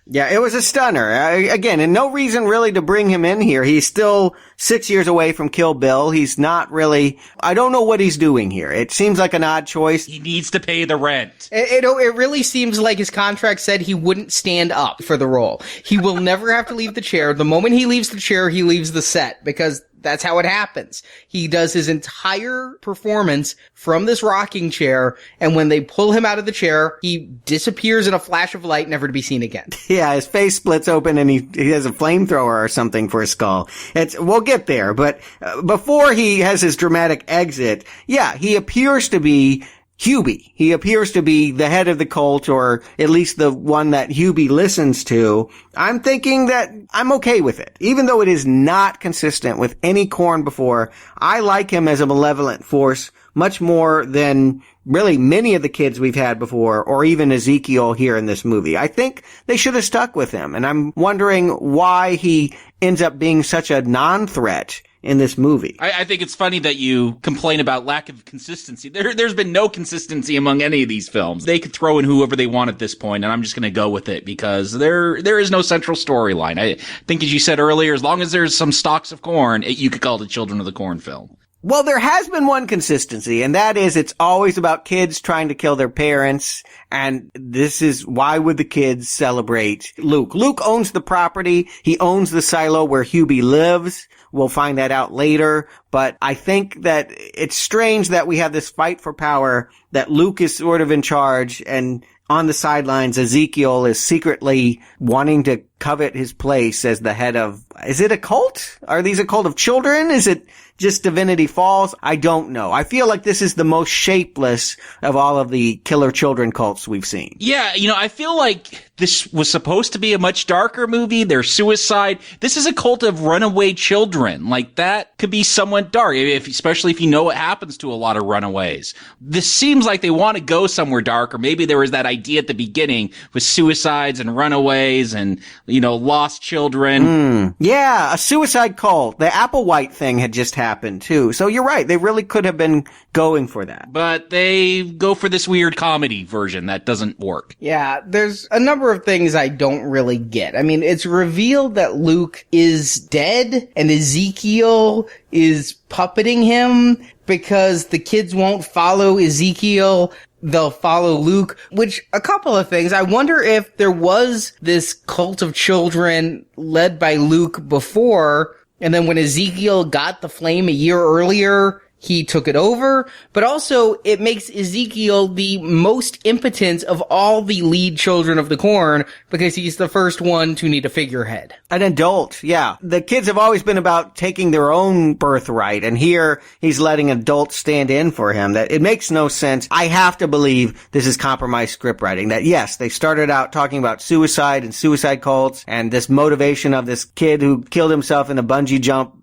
Yeah, it was a stunner. Again, and no reason really to bring him in here. He's still 6 years away from Kill Bill. He's not really, I don't know what he's doing here. It seems like an odd choice. He needs to pay the rent. It really seems like his contract said he wouldn't stand up for the role. He will never have to leave the chair. The moment he leaves the chair, he leaves the set, because that's how it happens. He does his entire performance from this rocking chair, and when they pull him out of the chair, he disappears in a flash of light, never to be seen again. Yeah, his face splits open and he has a flamethrower or something for a skull. We'll get there, but before he has his dramatic exit, yeah, he appears to be Hubie. He appears to be the head of the cult, or at least the one that Hubie listens to. I'm thinking that I'm okay with it. Even though it is not consistent with any corn before, I like him as a malevolent force much more than really many of the kids we've had before, or even Ezekiel here in this movie. I think they should have stuck with him, and I'm wondering why he ends up being such a non-threat in this movie. I think it's funny that you complain about lack of consistency. There's been no consistency among any of these films. They could throw in whoever they want at this point, and I'm just going to go with it because there is no central storyline. I think, as you said earlier, as long as there's some stalks of corn, you could call it a Children of the Corn film. Well, there has been one consistency, and that is it's always about kids trying to kill their parents, and this is why would the kids celebrate Luke. Luke owns the property. He owns the silo where Hubie lives. We'll find that out later, but I think that it's strange that we have this fight for power, that Luke is sort of in charge, and on the sidelines, Ezekiel is secretly wanting to covet his place as the head of, is it a cult? Are these a cult of children? Is it just Divinity Falls? I don't know. I feel like this is the most shapeless of all of the killer children cults we've seen. Yeah, I feel like this was supposed to be a much darker movie. There's suicide. This is a cult of runaway children. Like, that could be somewhat dark, especially if you know what happens to a lot of runaways. This seems like they want to go somewhere dark, or maybe there was that idea at the beginning with suicides and runaways and, lost children. Yeah, a suicide cult. The Applewhite thing had just happened. happen too. So you're right. They really could have been going for that. But they go for this weird comedy version that doesn't work. Yeah, there's a number of things I don't really get. I mean, it's revealed that Luke is dead and Ezekiel is puppeting him because the kids won't follow Ezekiel. They'll follow Luke, which a couple of things. I wonder if there was this cult of children led by Luke before, and then when Ezekiel got the flame a year earlier, he took it over, but also it makes Ezekiel the most impotent of all the lead children of the corn because he's the first one to need a figurehead. An adult, yeah. The kids have always been about taking their own birthright, and here he's letting adults stand in for him. That it makes no sense. I have to believe this is compromised script writing. That yes, they started out talking about suicide and suicide cults and this motivation of this kid who killed himself in a bungee jump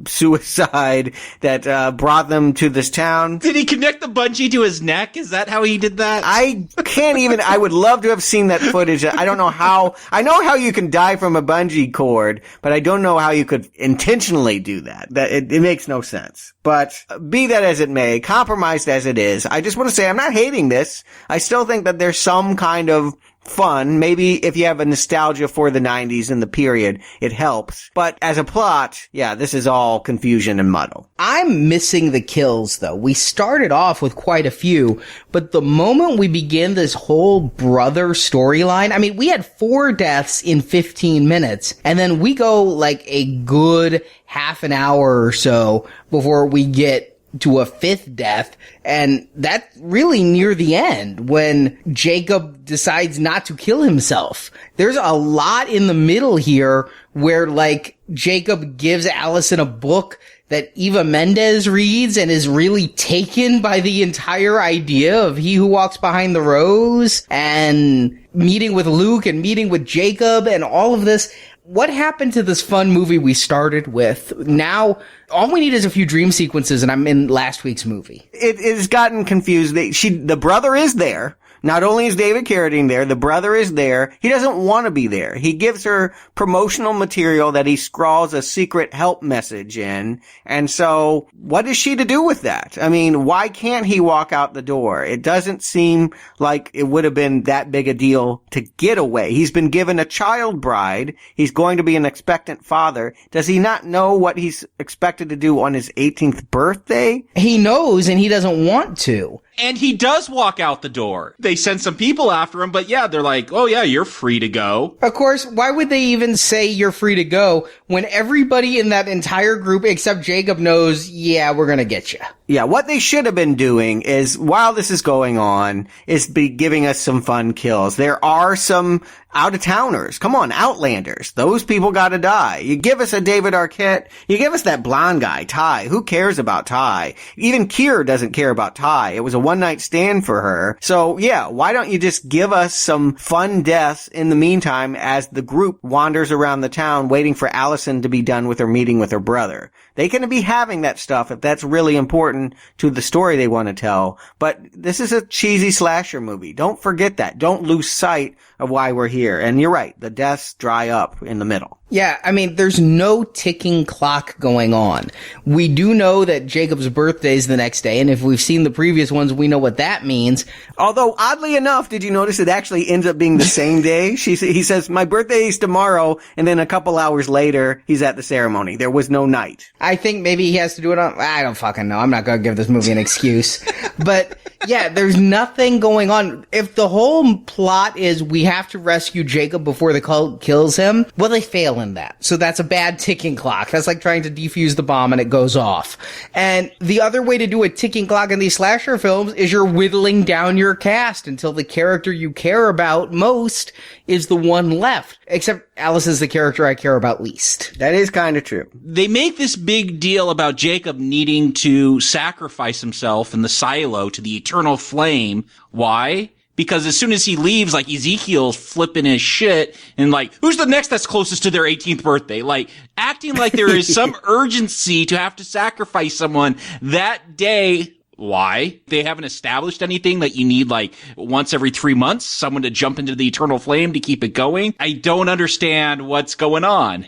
suicide that brought them to this town. Did he connect the bungee to his neck? Is that how he did that? I can't even. I would love to have seen that footage. I don't know how. I know how you can die from a bungee cord, but I don't know how you could intentionally do that. That it makes no sense. But be that as it may, compromised as it is, I just want to say I'm not hating this. I still think that there's some kind of fun. Maybe if you have a nostalgia for the 90s and the period, it helps. But as a plot, yeah, this is all confusion and muddle. I'm missing the kills, though. We started off with quite a few, but the moment we begin this whole brother storyline, I mean, we had 4 deaths in 15 minutes, and then we go like a good half an hour or so before we get to a 5th death, and that's really near the end when Jakob decides not to kill himself. There's a lot in the middle here where, like, Jakob gives Allison a book that Eva Mendes reads and is really taken by the entire idea of He Who Walks Behind the Rose, and meeting with Luke and meeting with Jakob and all of this. What happened to this fun movie we started with? Now, all we need is a few dream sequences, and I'm in last week's movie. It has gotten confused. The brother is there. Not only is David Carradine there, the brother is there. He doesn't want to be there. He gives her promotional material that he scrawls a secret help message in. And so, what is she to do with that? I mean, why can't he walk out the door? It doesn't seem like it would have been that big a deal to get away. He's been given a child bride. He's going to be an expectant father. Does he not know what he's expected to do on his 18th birthday? He knows, and he doesn't want to. And he does walk out the door. They send some people after him, but yeah, they're like, oh yeah, you're free to go. Of course, why would they even say you're free to go when everybody in that entire group except Jakob knows, yeah, we're gonna get you? Yeah, what they should have been doing is, while this is going on, is be giving us some fun kills. There are some out-of-towners. Come on, Outlanders. Those people gotta die. You give us a David Arquette. You give us that blonde guy, Ty. Who cares about Ty? Even Keir doesn't care about Ty. It was a one-night stand for her. So, yeah, why don't you just give us some fun deaths in the meantime as the group wanders around the town waiting for Allison to be done with her meeting with her brother? They can be having that stuff if that's really important to the story they want to tell. But this is a cheesy slasher movie. Don't forget that. Don't lose sight of why we're here. And you're right. The deaths dry up in the middle. Yeah, I mean, there's no ticking clock going on. We do know that Jacob's birthday is the next day, and if we've seen the previous ones, we know what that means. Although, oddly enough, did you notice it actually ends up being the same day? He says, my birthday is tomorrow, and then a couple hours later, he's at the ceremony. There was no night. I think maybe he has to do it on... I don't fucking know. I'm not going to give this movie an excuse. But, yeah, there's nothing going on. If the whole plot is we have to rescue Jakob before the cult kills him, well, they fail in that. So that's a bad ticking clock. That's like trying to defuse the bomb and it goes off. And the other way to do a ticking clock in these slasher films is you're whittling down your cast until the character you care about most is the one left. Except Alice is the character I care about least. That is kind of true. They make this big deal about Jakob needing to sacrifice himself in the silo to the eternal flame. Why? Because as soon as he leaves, like, Ezekiel's flipping his shit and like, who's the next that's closest to their 18th birthday? Like, acting like there is some urgency to have to sacrifice someone that day. Why? They haven't established anything that you need, like, once every 3 months, someone to jump into the eternal flame to keep it going. I don't understand what's going on.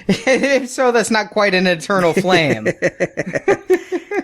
If so, that's not quite an eternal flame.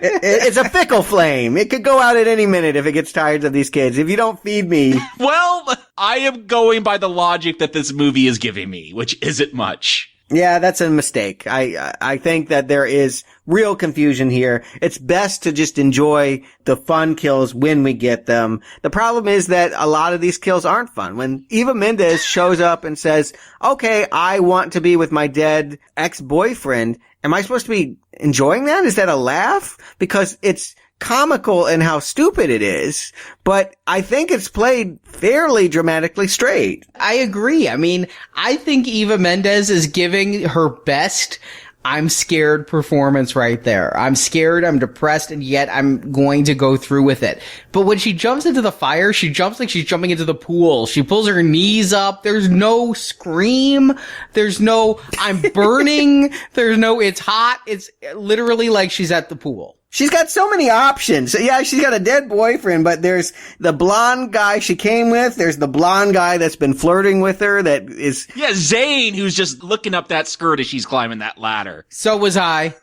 It's a fickle flame. It could go out at any minute if it gets tired of these kids. If you don't feed me. Well, I am going by the logic that this movie is giving me, which isn't much. Yeah, that's a mistake. I think that there is real confusion here. It's best to just enjoy the fun kills when we get them. The problem is that a lot of these kills aren't fun. When Eva Mendes shows up and says, okay, I want to be with my dead ex-boyfriend, am I supposed to be enjoying that? Is that a laugh? Because it's comical in how stupid it is, but I think it's played fairly dramatically straight. I agree. I mean, I think Eva Mendes is giving her best I'm scared performance right there. I'm scared, I'm depressed, and yet I'm going to go through with it. But when she jumps into the fire, she jumps like she's jumping into the pool. She pulls her knees up. There's no scream. There's no I'm burning. There's no it's hot. It's literally like she's at the pool. She's got so many options. Yeah, she's got a dead boyfriend, but there's the blonde guy she came with. There's the blonde guy that's been flirting with her that is... Yeah, Zane, who's just looking up that skirt as she's climbing that ladder. So was I.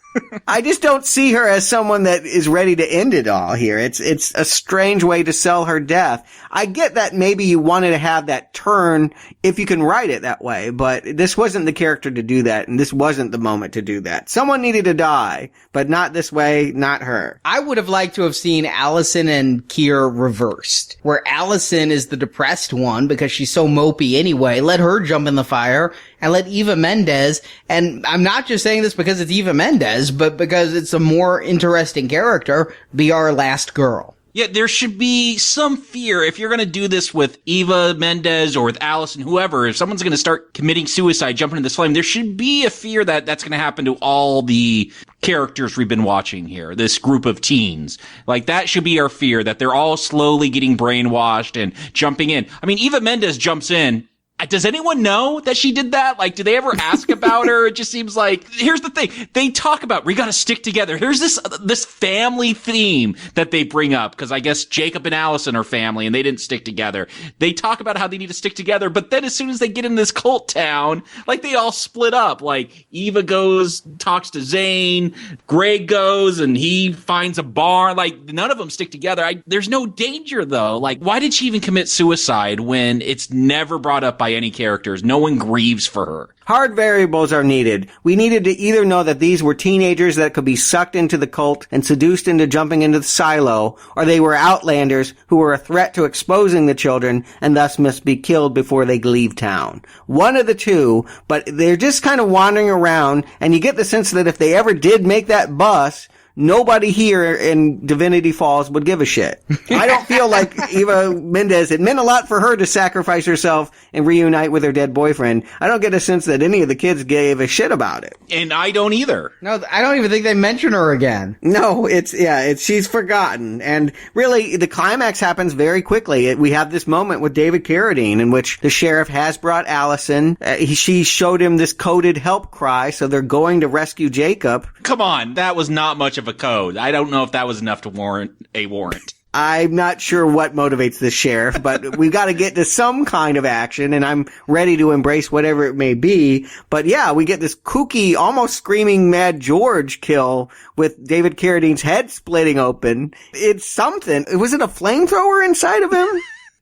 I just don't see her as someone that is ready to end it all here. It's a strange way to sell her death. I get that maybe you wanted to have that turn if you can write it that way, but this wasn't the character to do that, and this wasn't the moment to do that. Someone needed to die, but not this way, not her. I would have liked to have seen Allison and Keir reversed, where Allison is the depressed one because she's so mopey anyway. Let her jump in the fire, and let Eva Mendes, and I'm not just saying this because it's Eva Mendes, but because it's a more interesting character, be our last girl. Yeah, there should be some fear if you're going to do this with Eva Mendes or with Allison, whoever. If someone's going to start committing suicide, jumping into this flame, there should be a fear that that's going to happen to all the characters we've been watching here, this group of teens. Like, that should be our fear, that they're all slowly getting brainwashed and jumping in. I mean, Eva Mendes jumps in. Does anyone know that she did that? Like, do they ever ask about her? It just seems like, here's the thing. They talk about, we gotta stick together. Here's this family theme that they bring up, because I guess Jakob and Allison are family and they didn't stick together. They talk about how they need to stick together, but then as soon as they get in this cult town, like, they all split up. Like, Eva goes, talks to Zane, Greg goes, and he finds a bar. Like, none of them stick together. There's no danger, though. Like, why did she even commit suicide when it's never brought up by any characters? No one grieves for her. Hard variables are needed. We needed to either know that these were teenagers that could be sucked into the cult and seduced into jumping into the silo, or they were outlanders who were a threat to exposing the children and thus must be killed before they leave town. One of the two, but they're just kind of wandering around, and you get the sense that if they ever did make that bus, nobody here in Divinity Falls would give a shit. I don't feel like Eva Mendes, it meant a lot for her to sacrifice herself and reunite with her dead boyfriend. I don't get a sense that any of the kids gave a shit about it. And I don't either. No, I don't even think they mention her again. No, she's forgotten. And really, the climax happens very quickly. We have this moment with David Carradine in which the sheriff has brought Allison. She showed him this coded help cry, so they're going to rescue Jakob. Come on, that was not much of a code. I don't know if that was enough to warrant a warrant. I'm not sure what motivates the sheriff, but we've got to get to some kind of action, and I'm ready to embrace whatever it may be. But yeah, we get this kooky, almost screaming Mad George kill with David Carradine's head splitting open. It's something. Was it a flamethrower inside of him?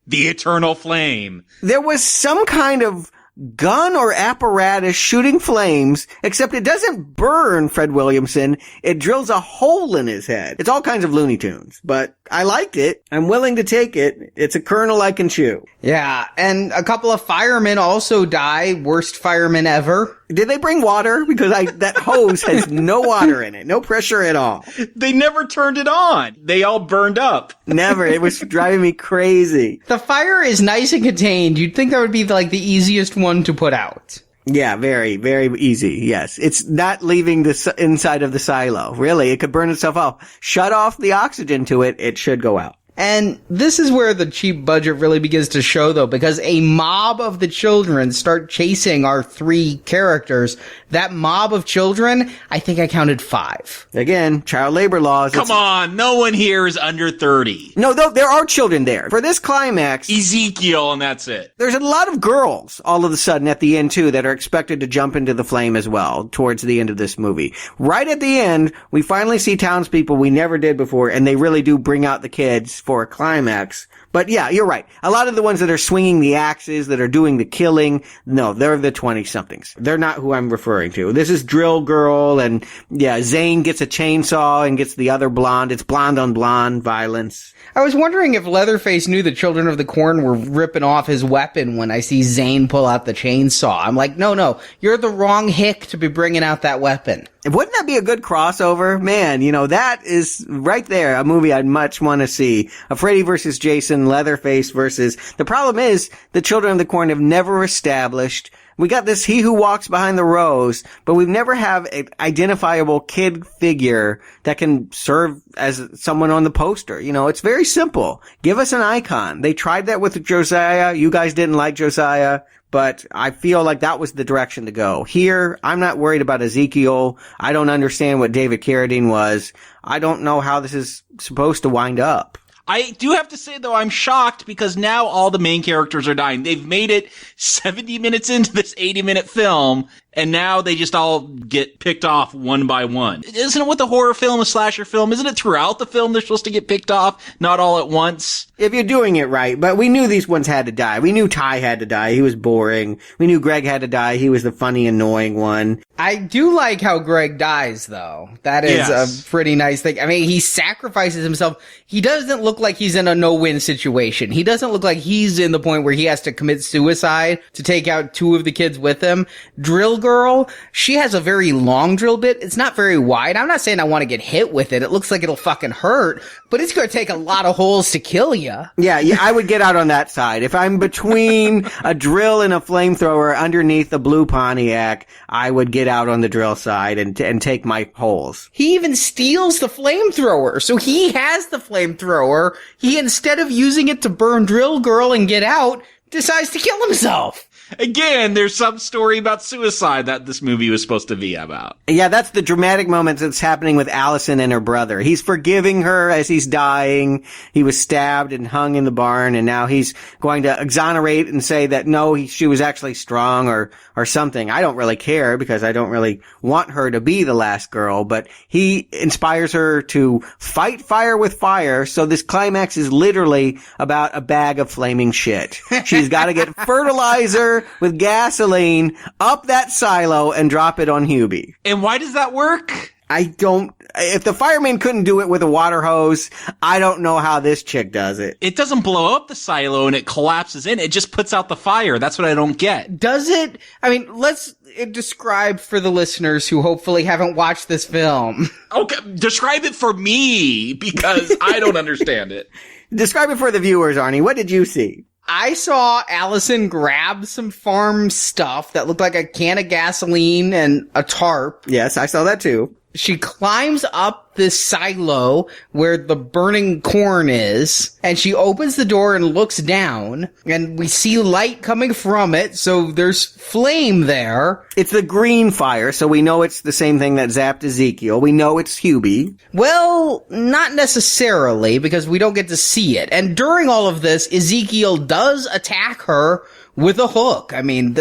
The eternal flame. There was some kind of gun or apparatus shooting flames, except it doesn't burn Fred Williamson. It drills a hole in his head. It's all kinds of Looney Tunes, but I liked it. I'm willing to take it. It's a kernel I can chew. Yeah, and a couple of firemen also die. Worst firemen ever. Did they bring water? Because that hose has no water in it. No pressure at all. They never turned it on. They all burned up. Never. It was driving me crazy. The fire is nice and contained. You'd think that would be like the easiest one to put out. Yeah, very, very easy. Yes. It's not leaving the inside of the silo. Really, it could burn itself off. Shut off the oxygen to it. It should go out. And this is where the cheap budget really begins to show, though, because a mob of the children start chasing our 3 characters. That mob of children, I think I counted 5. Again, child labor laws. Come on, no one here is under 30. No, there are children there. For this climax, Ezekiel, and that's it. There's a lot of girls all of a sudden at the end, too, that are expected to jump into the flame as well towards the end of this movie. Right at the end, we finally see townspeople we never did before, and they really do bring out the kids for a climax. But yeah, you're right. A lot of the ones that are swinging the axes, that are doing the killing, no, they're the 20-somethings. They're not who I'm referring to. This is Drill Girl, and yeah, Zane gets a chainsaw and gets the other blonde. It's blonde on blonde violence. I was wondering if Leatherface knew the Children of the Corn were ripping off his weapon when I see Zane pull out the chainsaw. I'm like, no, you're the wrong hick to be bringing out that weapon. Wouldn't that be a good crossover? Man, that is right there a movie I'd much want to see. A Freddy versus Jason, Leatherface versus... The problem is, the Children of the Corn have never established... We got this He Who Walks Behind the Rose, but we've never have an identifiable kid figure that can serve as someone on the poster. It's very simple. Give us an icon. They tried that with Josiah. You guys didn't like Josiah. But I feel like that was the direction to go. Here, I'm not worried about Ezekiel. I don't understand what David Carradine was. I don't know how this is supposed to wind up. I do have to say, though, I'm shocked because now all the main characters are dying. They've made it 70 minutes into this 80-minute film, and now they just all get picked off one by one. Isn't it with a horror film, a slasher film? Isn't it throughout the film they're supposed to get picked off, not all at once? If you're doing it right, but we knew these ones had to die. We knew Ty had to die. He was boring. We knew Greg had to die. He was the funny, annoying one. I do like how Greg dies, though. That is a pretty nice thing. I mean, he sacrifices himself. He doesn't look like he's in a no-win situation. He doesn't look like he's in the point where he has to commit suicide to take out 2 of the kids with him. Drill Girl, she has a very long drill bit. It's not very wide. I'm not saying I want to get hit with it. It looks like it'll fucking hurt, but it's going to take a lot of holes to kill you. Yeah, I would get out on that side. If I'm between a drill and a flamethrower underneath the blue Pontiac, I would get out on the drill side and take my holes. He even steals the flamethrower. So he has the flamethrower. He, instead of using it to burn Drill Girl and get out, decides to kill himself. Again, there's some story about suicide that this movie was supposed to be about. Yeah, that's the dramatic moment that's happening with Allison and her brother. He's forgiving her as he's dying. He was stabbed and hung in the barn, and now he's going to exonerate and say that no, she was actually strong or something. I don't really care because I don't really want her to be the last girl, but he inspires her to fight fire with fire. So this climax is literally about a bag of flaming shit. She's got to get fertilizer with gasoline up that silo and drop it on Hubie. And why does that work? If the fireman couldn't do it with a water hose, I don't know how this chick does it. It doesn't blow up the silo and it collapses in. It just puts out the fire. That's what I don't get. Does it? I mean, let's describe for the listeners who hopefully haven't watched this film. Okay, describe it for me because I don't understand it. Describe it for the viewers, Arnie. What did you see? I saw Allison grab some farm stuff that looked like a can of gasoline and a tarp. Yes, I saw that too. She climbs up this silo where the burning corn is, and she opens the door and looks down, and we see light coming from it, so there's flame there. It's the green fire, so we know it's the same thing that zapped Ezekiel. We know it's Hubie. Well, not necessarily, because we don't get to see it. And during all of this, Ezekiel does attack her with a hook. I mean,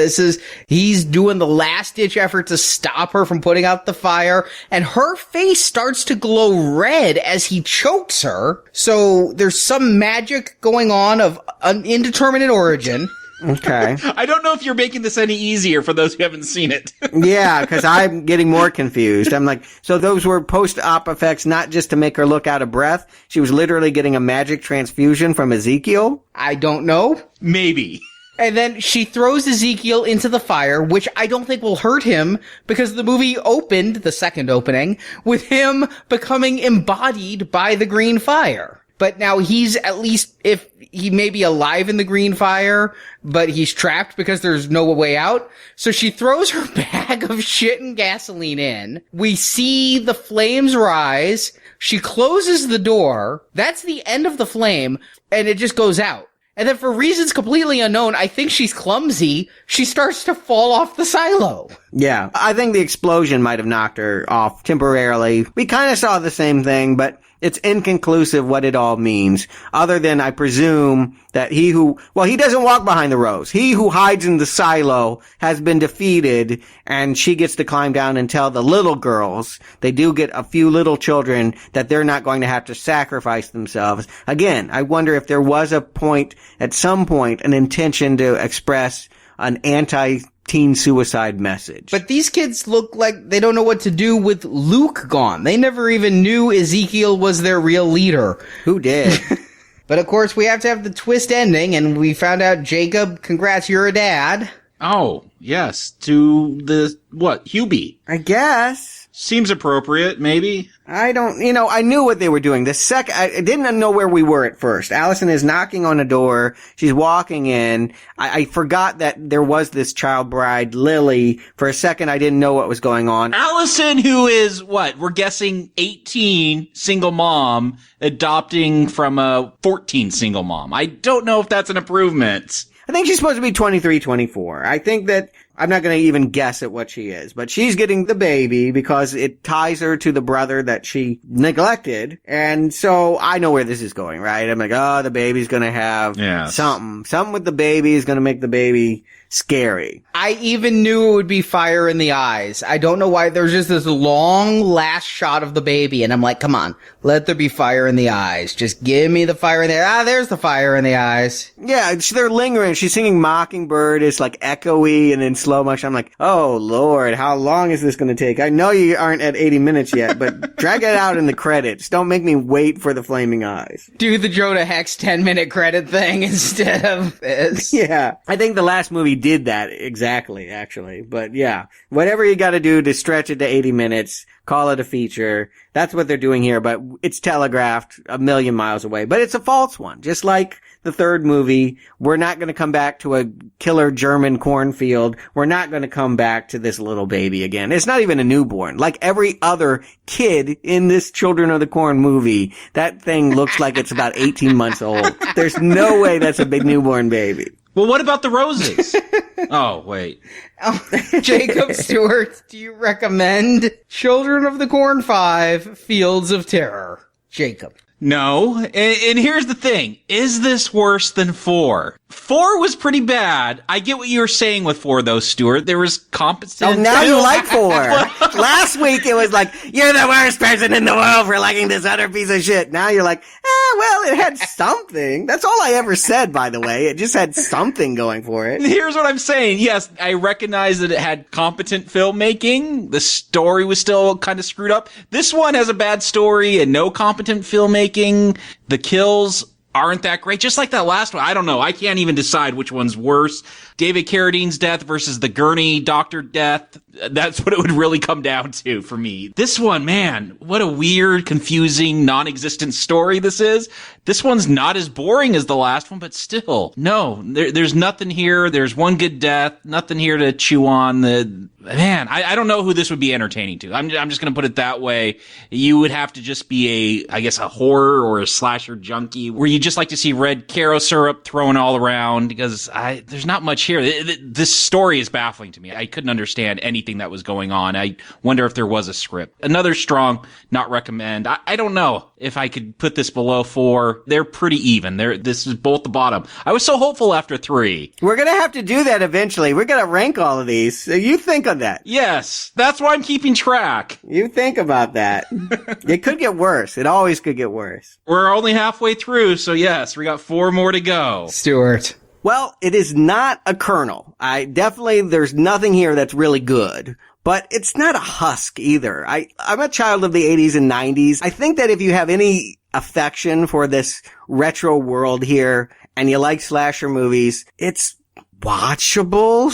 he's doing the last-ditch effort to stop her from putting out the fire, and her face starts to glow red as he chokes her. So there's some magic going on of an indeterminate origin. Okay. I don't know if you're making this any easier for those who haven't seen it. Yeah, because I'm getting more confused. I'm like, so those were post-op effects not just to make her look out of breath? She was literally getting a magic transfusion from Ezekiel? I don't know. Maybe. And then she throws Ezekiel into the fire, which I don't think will hurt him because the movie opened, the second opening, with him becoming embodied by the green fire. But now he's at least, if he may be alive in the green fire, but he's trapped because there's no way out. So she throws her bag of shit and gasoline in. We see the flames rise. She closes the door. That's the end of the flame, and it just goes out. And then for reasons completely unknown, I think she's clumsy. She starts to fall off the silo. Yeah, I think the explosion might have knocked her off temporarily. We kind of saw the same thing, but it's inconclusive what it all means. Other than, I presume, that he doesn't walk behind the rows. He who hides in the silo has been defeated, and she gets to climb down and tell the little girls, they do get a few little children, that they're not going to have to sacrifice themselves. Again, I wonder if there was at some point, an intention to express an anti-teen suicide message. But these kids look like they don't know what to do with Luke gone. They never even knew Ezekiel was their real leader. Who did? But of course, we have to have the twist ending, and we found out, Jacob, congrats, you're a dad. Oh, yes. To the, Hubie? I guess. Seems appropriate, maybe. I knew what they were doing. I didn't know where we were at first. Allison is knocking on a door. She's walking in. I forgot that there was this child bride, Lily. For a second, I didn't know what was going on. Allison, who is, we're guessing 18, single mom, adopting from a 14 single mom. I don't know if that's an improvement. I think she's supposed to be 23, 24. I think that I'm not going to even guess at what she is, but she's getting the baby because it ties her to the brother that she neglected. And so I know where this is going, right? I'm like, the baby's going to have something. Something with the baby is going to make the baby scary. I even knew it would be fire in the eyes. I don't know why. There's just this long last shot of the baby, and I'm like, come on, let there be fire in the eyes. Just give me the fire in the eyes. There's the fire in the eyes. Yeah, they're lingering. She's singing Mockingbird. It's like echoey and in slow motion. I'm like, oh Lord, how long is this going to take? I know you aren't at 80 minutes yet, but drag it out in the credits. Don't make me wait for the flaming eyes. Do the Jonah Hex 10-minute credit thing instead of this. Yeah, I think the last movie did that exactly, actually. But yeah, whatever you got to do to stretch it to 80 minutes, call it a feature. That's what they're doing here, but it's telegraphed a million miles away. But it's a false one. Just like the third movie, we're not going to come back to a killer German cornfield. We're not going to come back to this little baby again. It's not even a newborn. Like every other kid in this Children of the Corn movie, that thing looks like it's about 18 months old. There's no way that's a big newborn baby. Well, what about the roses? Oh, wait. Jacob Stuart, do you recommend Children of the Corn 5, Fields of Terror? Jacob. No, and here's the thing. Is this worse than 4? 4 was pretty bad. I get what you were saying with 4, though, Stuart. There was competent... Oh, now you like 4. Last week it was like, you're the worst person in the world for liking this other piece of shit. Now you're like, well, it had something. That's all I ever said, by the way. It just had something going for it. Here's what I'm saying. Yes, I recognize that it had competent filmmaking. The story was still kind of screwed up. This one has a bad story and no competent filmmaking. The kills aren't that great. Just like that last one. I don't know. I can't even decide which one's worse. David Carradine's death versus the Gurney doctor death. That's what it would really come down to for me. This one, man, what a weird, confusing, non-existent story this is. This one's not as boring as the last one, but still, no, there's nothing here. There's one good death, nothing here to chew on. I don't know who this would be entertaining to. I'm just going to put it that way. You would have to just be a horror or a slasher junkie where you just like to see red Caro syrup thrown all around because there's not much here. This story is baffling to me. I couldn't understand anything that was going on. I wonder if there was a script. Another strong not recommend. I don't know if I could put this below 4. They're pretty even. This is both the bottom. I was so hopeful after 3. We're going to have to do that eventually. We're going to rank all of these. So you think of that. Yes. That's why I'm keeping track. You think about that. It could get worse. It always could get worse. We're only halfway through. So yes, we got 4 more to go. Stuart. Well, it is not a kernel. There's nothing here that's really good. But it's not a husk either. I'm a child of the 80s and 90s. I think that if you have any affection for this retro world here and you like slasher movies, it's watchable.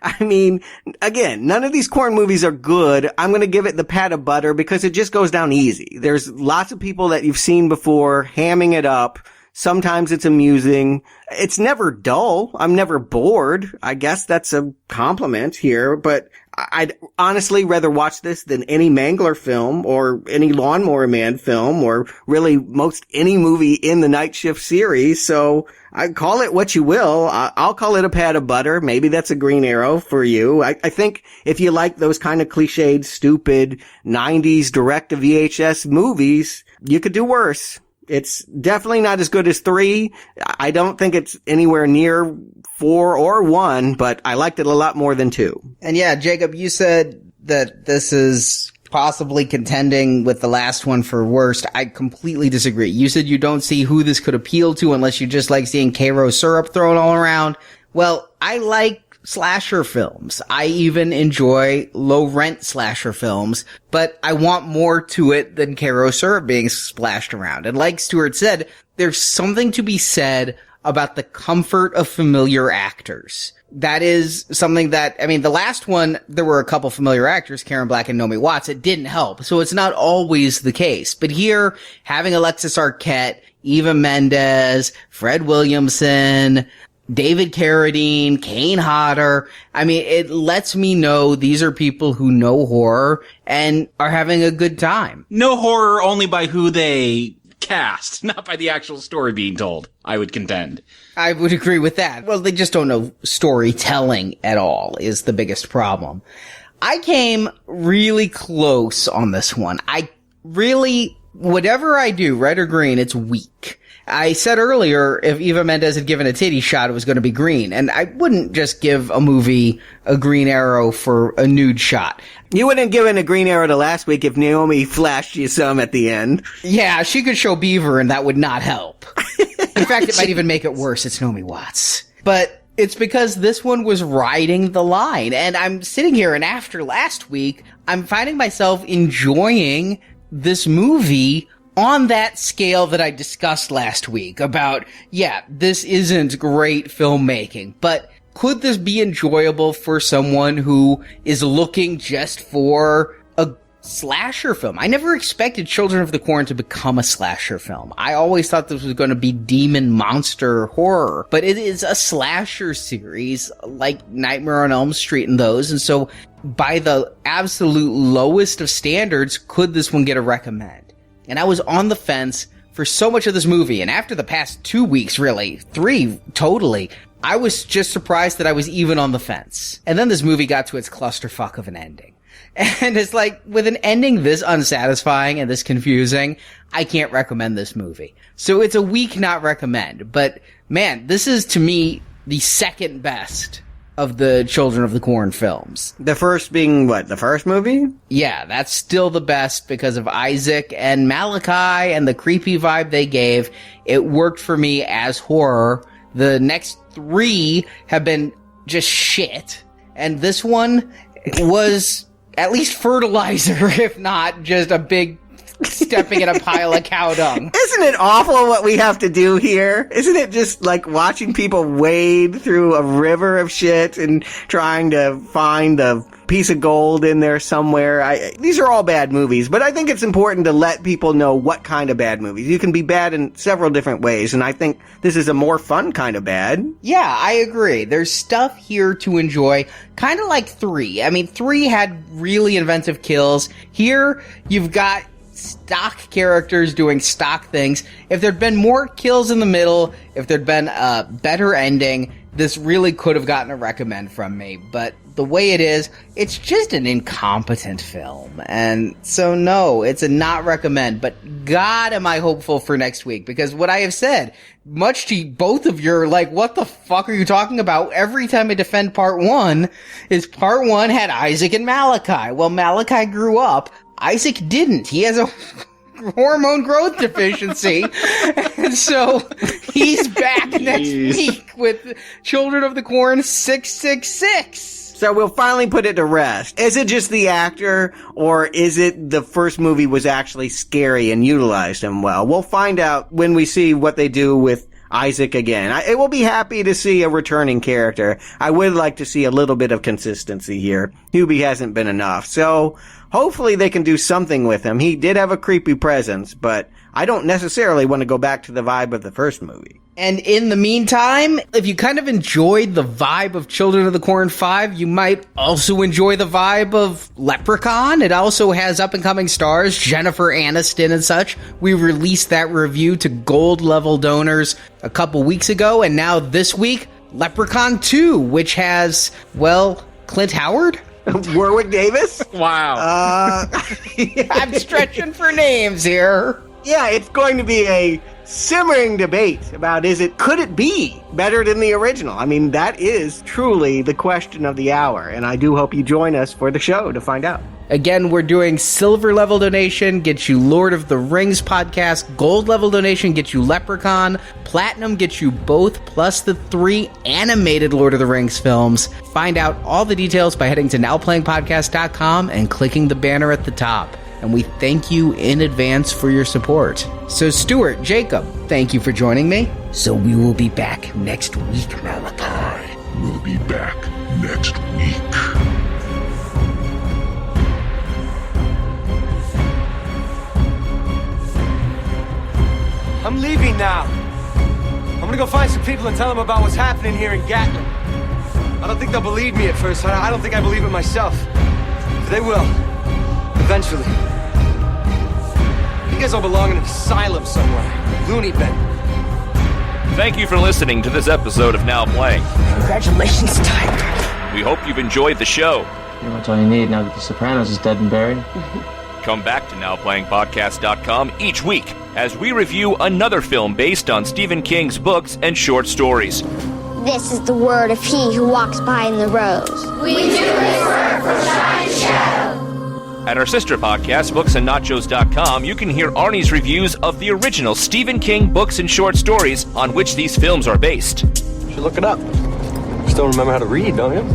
I mean, again, none of these Corn movies are good. I'm going to give it the pat of butter because it just goes down easy. There's lots of people that you've seen before hamming it up. Sometimes it's amusing. It's never dull. I'm never bored. I guess that's a compliment here, but I'd honestly rather watch this than any Mangler film or any Lawnmower Man film or really most any movie in the Night Shift series. So I call it what you will. I'll call it a pat of butter. Maybe that's a Green Arrow for you. I think if you like those kind of cliched, stupid 90s direct-to-VHS movies, you could do worse. It's definitely not as good as 3. I don't think it's anywhere near 4 or 1, but I liked it a lot more than 2. And yeah, Jacob, you said that this is possibly contending with the last one for worst. I completely disagree. You said you don't see who this could appeal to unless you just like seeing Karo syrup thrown all around. Well, I like slasher films. I even enjoy low-rent slasher films, but I want more to it than Karo syrup being splashed around. And like Stuart said, there's something to be said about the comfort of familiar actors. That is something that, I mean, the last one, there were a couple familiar actors, Karen Black and Naomi Watts. It didn't help. So it's not always the case. But here, having Alexis Arquette, Eva Mendes, Fred Williamson, David Carradine, Kane Hodder. I mean, it lets me know these are people who know horror and are having a good time. No horror only by who they cast, not by the actual story being told, I would contend. I would agree with that. Well, they just don't know storytelling at all is the biggest problem. I came really close on this one. Whatever I do, red or green, it's weak. I said earlier, if Eva Mendes had given a titty shot, it was going to be green. And I wouldn't just give a movie a Green Arrow for a nude shot. You wouldn't have given a Green Arrow to last week if Naomi flashed you some at the end. Yeah, she could show Beaver and that would not help. In fact, it might even make it worse. It's Naomi Watts. But it's because this one was riding the line. And I'm sitting here, and after last week, I'm finding myself enjoying this movie on that scale that I discussed last week about, yeah, this isn't great filmmaking, but could this be enjoyable for someone who is looking just for a slasher film? I never expected Children of the Corn to become a slasher film. I always thought this was going to be demon monster horror, but it is a slasher series like Nightmare on Elm Street and those, and so by the absolute lowest of standards, could this one get a recommend? And I was on the fence for so much of this movie. And after the past 2 weeks, really, 3 totally, I was just surprised that I was even on the fence. And then this movie got to its clusterfuck of an ending. And it's like, with an ending this unsatisfying and this confusing, I can't recommend this movie. So it's a weak not recommend. But man, this is to me the second best of the Children of the Corn films. The first being what? The first movie? Yeah, that's still the best because of Isaac and Malachi and the creepy vibe they gave. It worked for me as horror. The next 3 have been just shit. And this one was at least fertilizer, if not just a big stepping in a pile of cow dung. Isn't it awful what we have to do here? Isn't it just like watching people wade through a river of shit and trying to find a piece of gold in there somewhere? These are all bad movies, but I think it's important to let people know what kind of bad movies. You can be bad in several different ways, and I think this is a more fun kind of bad. Yeah, I agree. There's stuff here to enjoy, kind of like 3. I mean, 3 had really inventive kills. Here, you've got stock characters doing stock things. If there'd been more kills in the middle, if there'd been a better ending, this really could have gotten a recommend from me. But the way it is, it's just an incompetent film. And so no, it's a not recommend. But God, am I hopeful for next week. Because what I have said, much to both of your, like, what the fuck are you talking about? Every time I defend part 1, is part 1 had Isaac and Malachi. Well, Malachi grew up. Isaac didn't. He has a hormone growth deficiency. And so he's back next week with Children of the Corn 666. So we'll finally put it to rest. Is it just the actor, or is it the first movie was actually scary and utilized him well? We'll find out when we see what they do with Isaac again. I will be happy to see a returning character. I would like to see a little bit of consistency here. Hubie hasn't been enough. So hopefully they can do something with him. He did have a creepy presence, but I don't necessarily want to go back to the vibe of the first movie. And in the meantime, if you kind of enjoyed the vibe of Children of the Corn 5, you might also enjoy the vibe of Leprechaun. It also has up-and-coming stars, Jennifer Aniston and such. We released that review to gold-level donors a couple weeks ago, and now this week, Leprechaun 2, which has, well, Clint Howard? Warwick Davis? Wow. I'm stretching for names here. Yeah, it's going to be a simmering debate about could it be better than the original? I mean, that is truly the question of the hour, and I do hope you join us for the show to find out. Again, we're doing silver level donation, gets you Lord of the Rings podcast. Gold level donation gets you Leprechaun. Platinum gets you both, plus the 3 animated Lord of the Rings films. Find out all the details by heading to nowplayingpodcast.com and clicking the banner at the top. And we thank you in advance for your support. So Stuart, Jacob, thank you for joining me. So we will be back next week, Malachi. We'll be back next week. I'm leaving now. I'm gonna go find some people and tell them about what's happening here in Gatlin. I don't think they'll believe me at first. I don't think I believe it myself. But they will. Eventually. You guys all belong in an asylum somewhere. Loony bin. Thank you for listening to this episode of Now Playing. Congratulations, Tiger. We hope you've enjoyed the show. Pretty much all you need now that The Sopranos is dead and buried. Come back to nowplayingpodcast.com each week as we review another film based on Stephen King's books and short stories. This is the word of he who walks behind the rows. We do his work from shine to shadow. At our sister podcast, booksandnachos.com, you can hear Arnie's reviews of the original Stephen King books and short stories on which these films are based. You should look it up. Still remember how to read, don't you?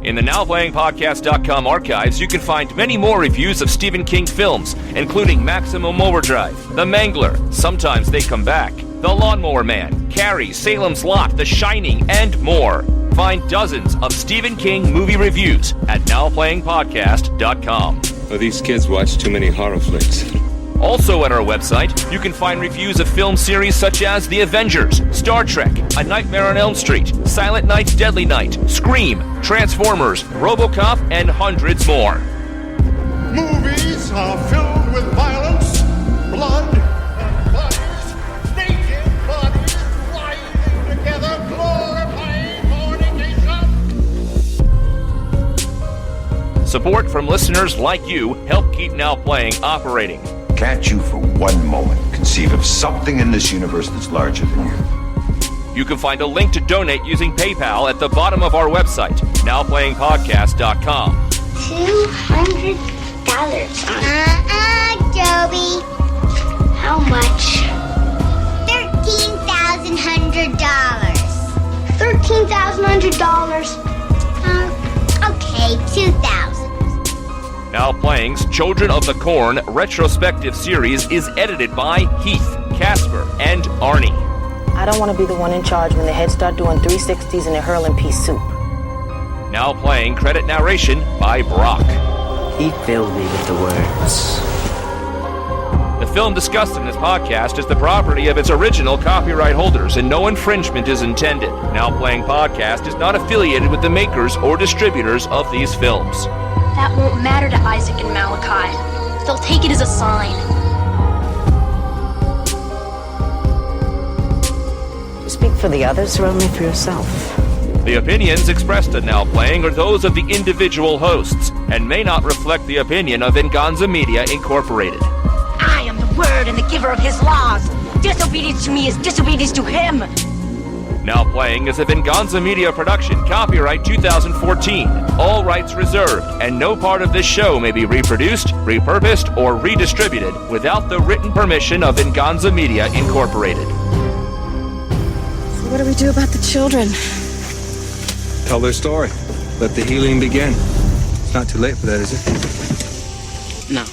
In the nowplayingpodcast.com archives, you can find many more reviews of Stephen King films, including Maximum Overdrive, The Mangler, Sometimes They Come Back, The Lawnmower Man, Carrie, Salem's Lot, The Shining, and more. Find dozens of Stephen King movie reviews at nowplayingpodcast.com. Well, these kids watch too many horror flicks. Also at our website, you can find reviews of film series such as The Avengers, Star Trek, A Nightmare on Elm Street, Silent Night, Deadly Night, Scream, Transformers, RoboCop, and hundreds more. Movies are filled with violence, blood, and bodies, naked bodies writhing together, glorifying fornication. Support from listeners like you help keep Now Playing operating. Can't you for one moment conceive of something in this universe that's larger than you? You can find a link to donate using PayPal at the bottom of our website, nowplayingpodcast.com. $200. Joby. How much? $13,100. $13,100. Okay, 2,000. Now Playing's Children of the Corn retrospective series is edited by Heath, Casper, and Arnie. I don't want to be the one in charge when the heads start doing 360s and they're hurling pea soup. Now Playing credit narration by Brock. He filled me with the words. The film discussed in this podcast is the property of its original copyright holders, and no infringement is intended. Now Playing Podcast is not affiliated with the makers or distributors of these films. That won't matter to Isaac and Malachi. They'll take it as a sign. Speak for the others or only for yourself? The opinions expressed in Now Playing are those of the individual hosts and may not reflect the opinion of Venganza Media Incorporated. I am the word and the giver of his laws. Disobedience to me is disobedience to him. Now Playing is a Venganza Media production, copyright 2014. All rights reserved, and no part of this show may be reproduced, repurposed, or redistributed without the written permission of Venganza Media Incorporated. So what do we do about the children? Tell their story. Let the healing begin. It's not too late for that, is it? No.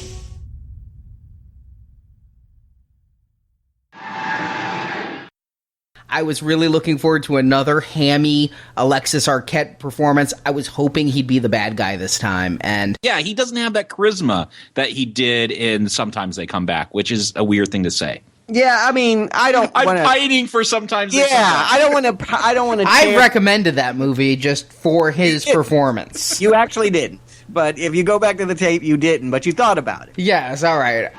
I I was really looking forward to another hammy Alexis Arquette performance. I was hoping he'd be the bad guy this time. And yeah, he doesn't have that charisma that he did in Sometimes They Come Back, which is a weird thing to say. Yeah, I mean, I'm fighting for Sometimes They Come Back. I don't want to. I recommended that movie just for his performance. You actually didn't. But if you go back to the tape, you didn't, but you thought about it. Yes, all right.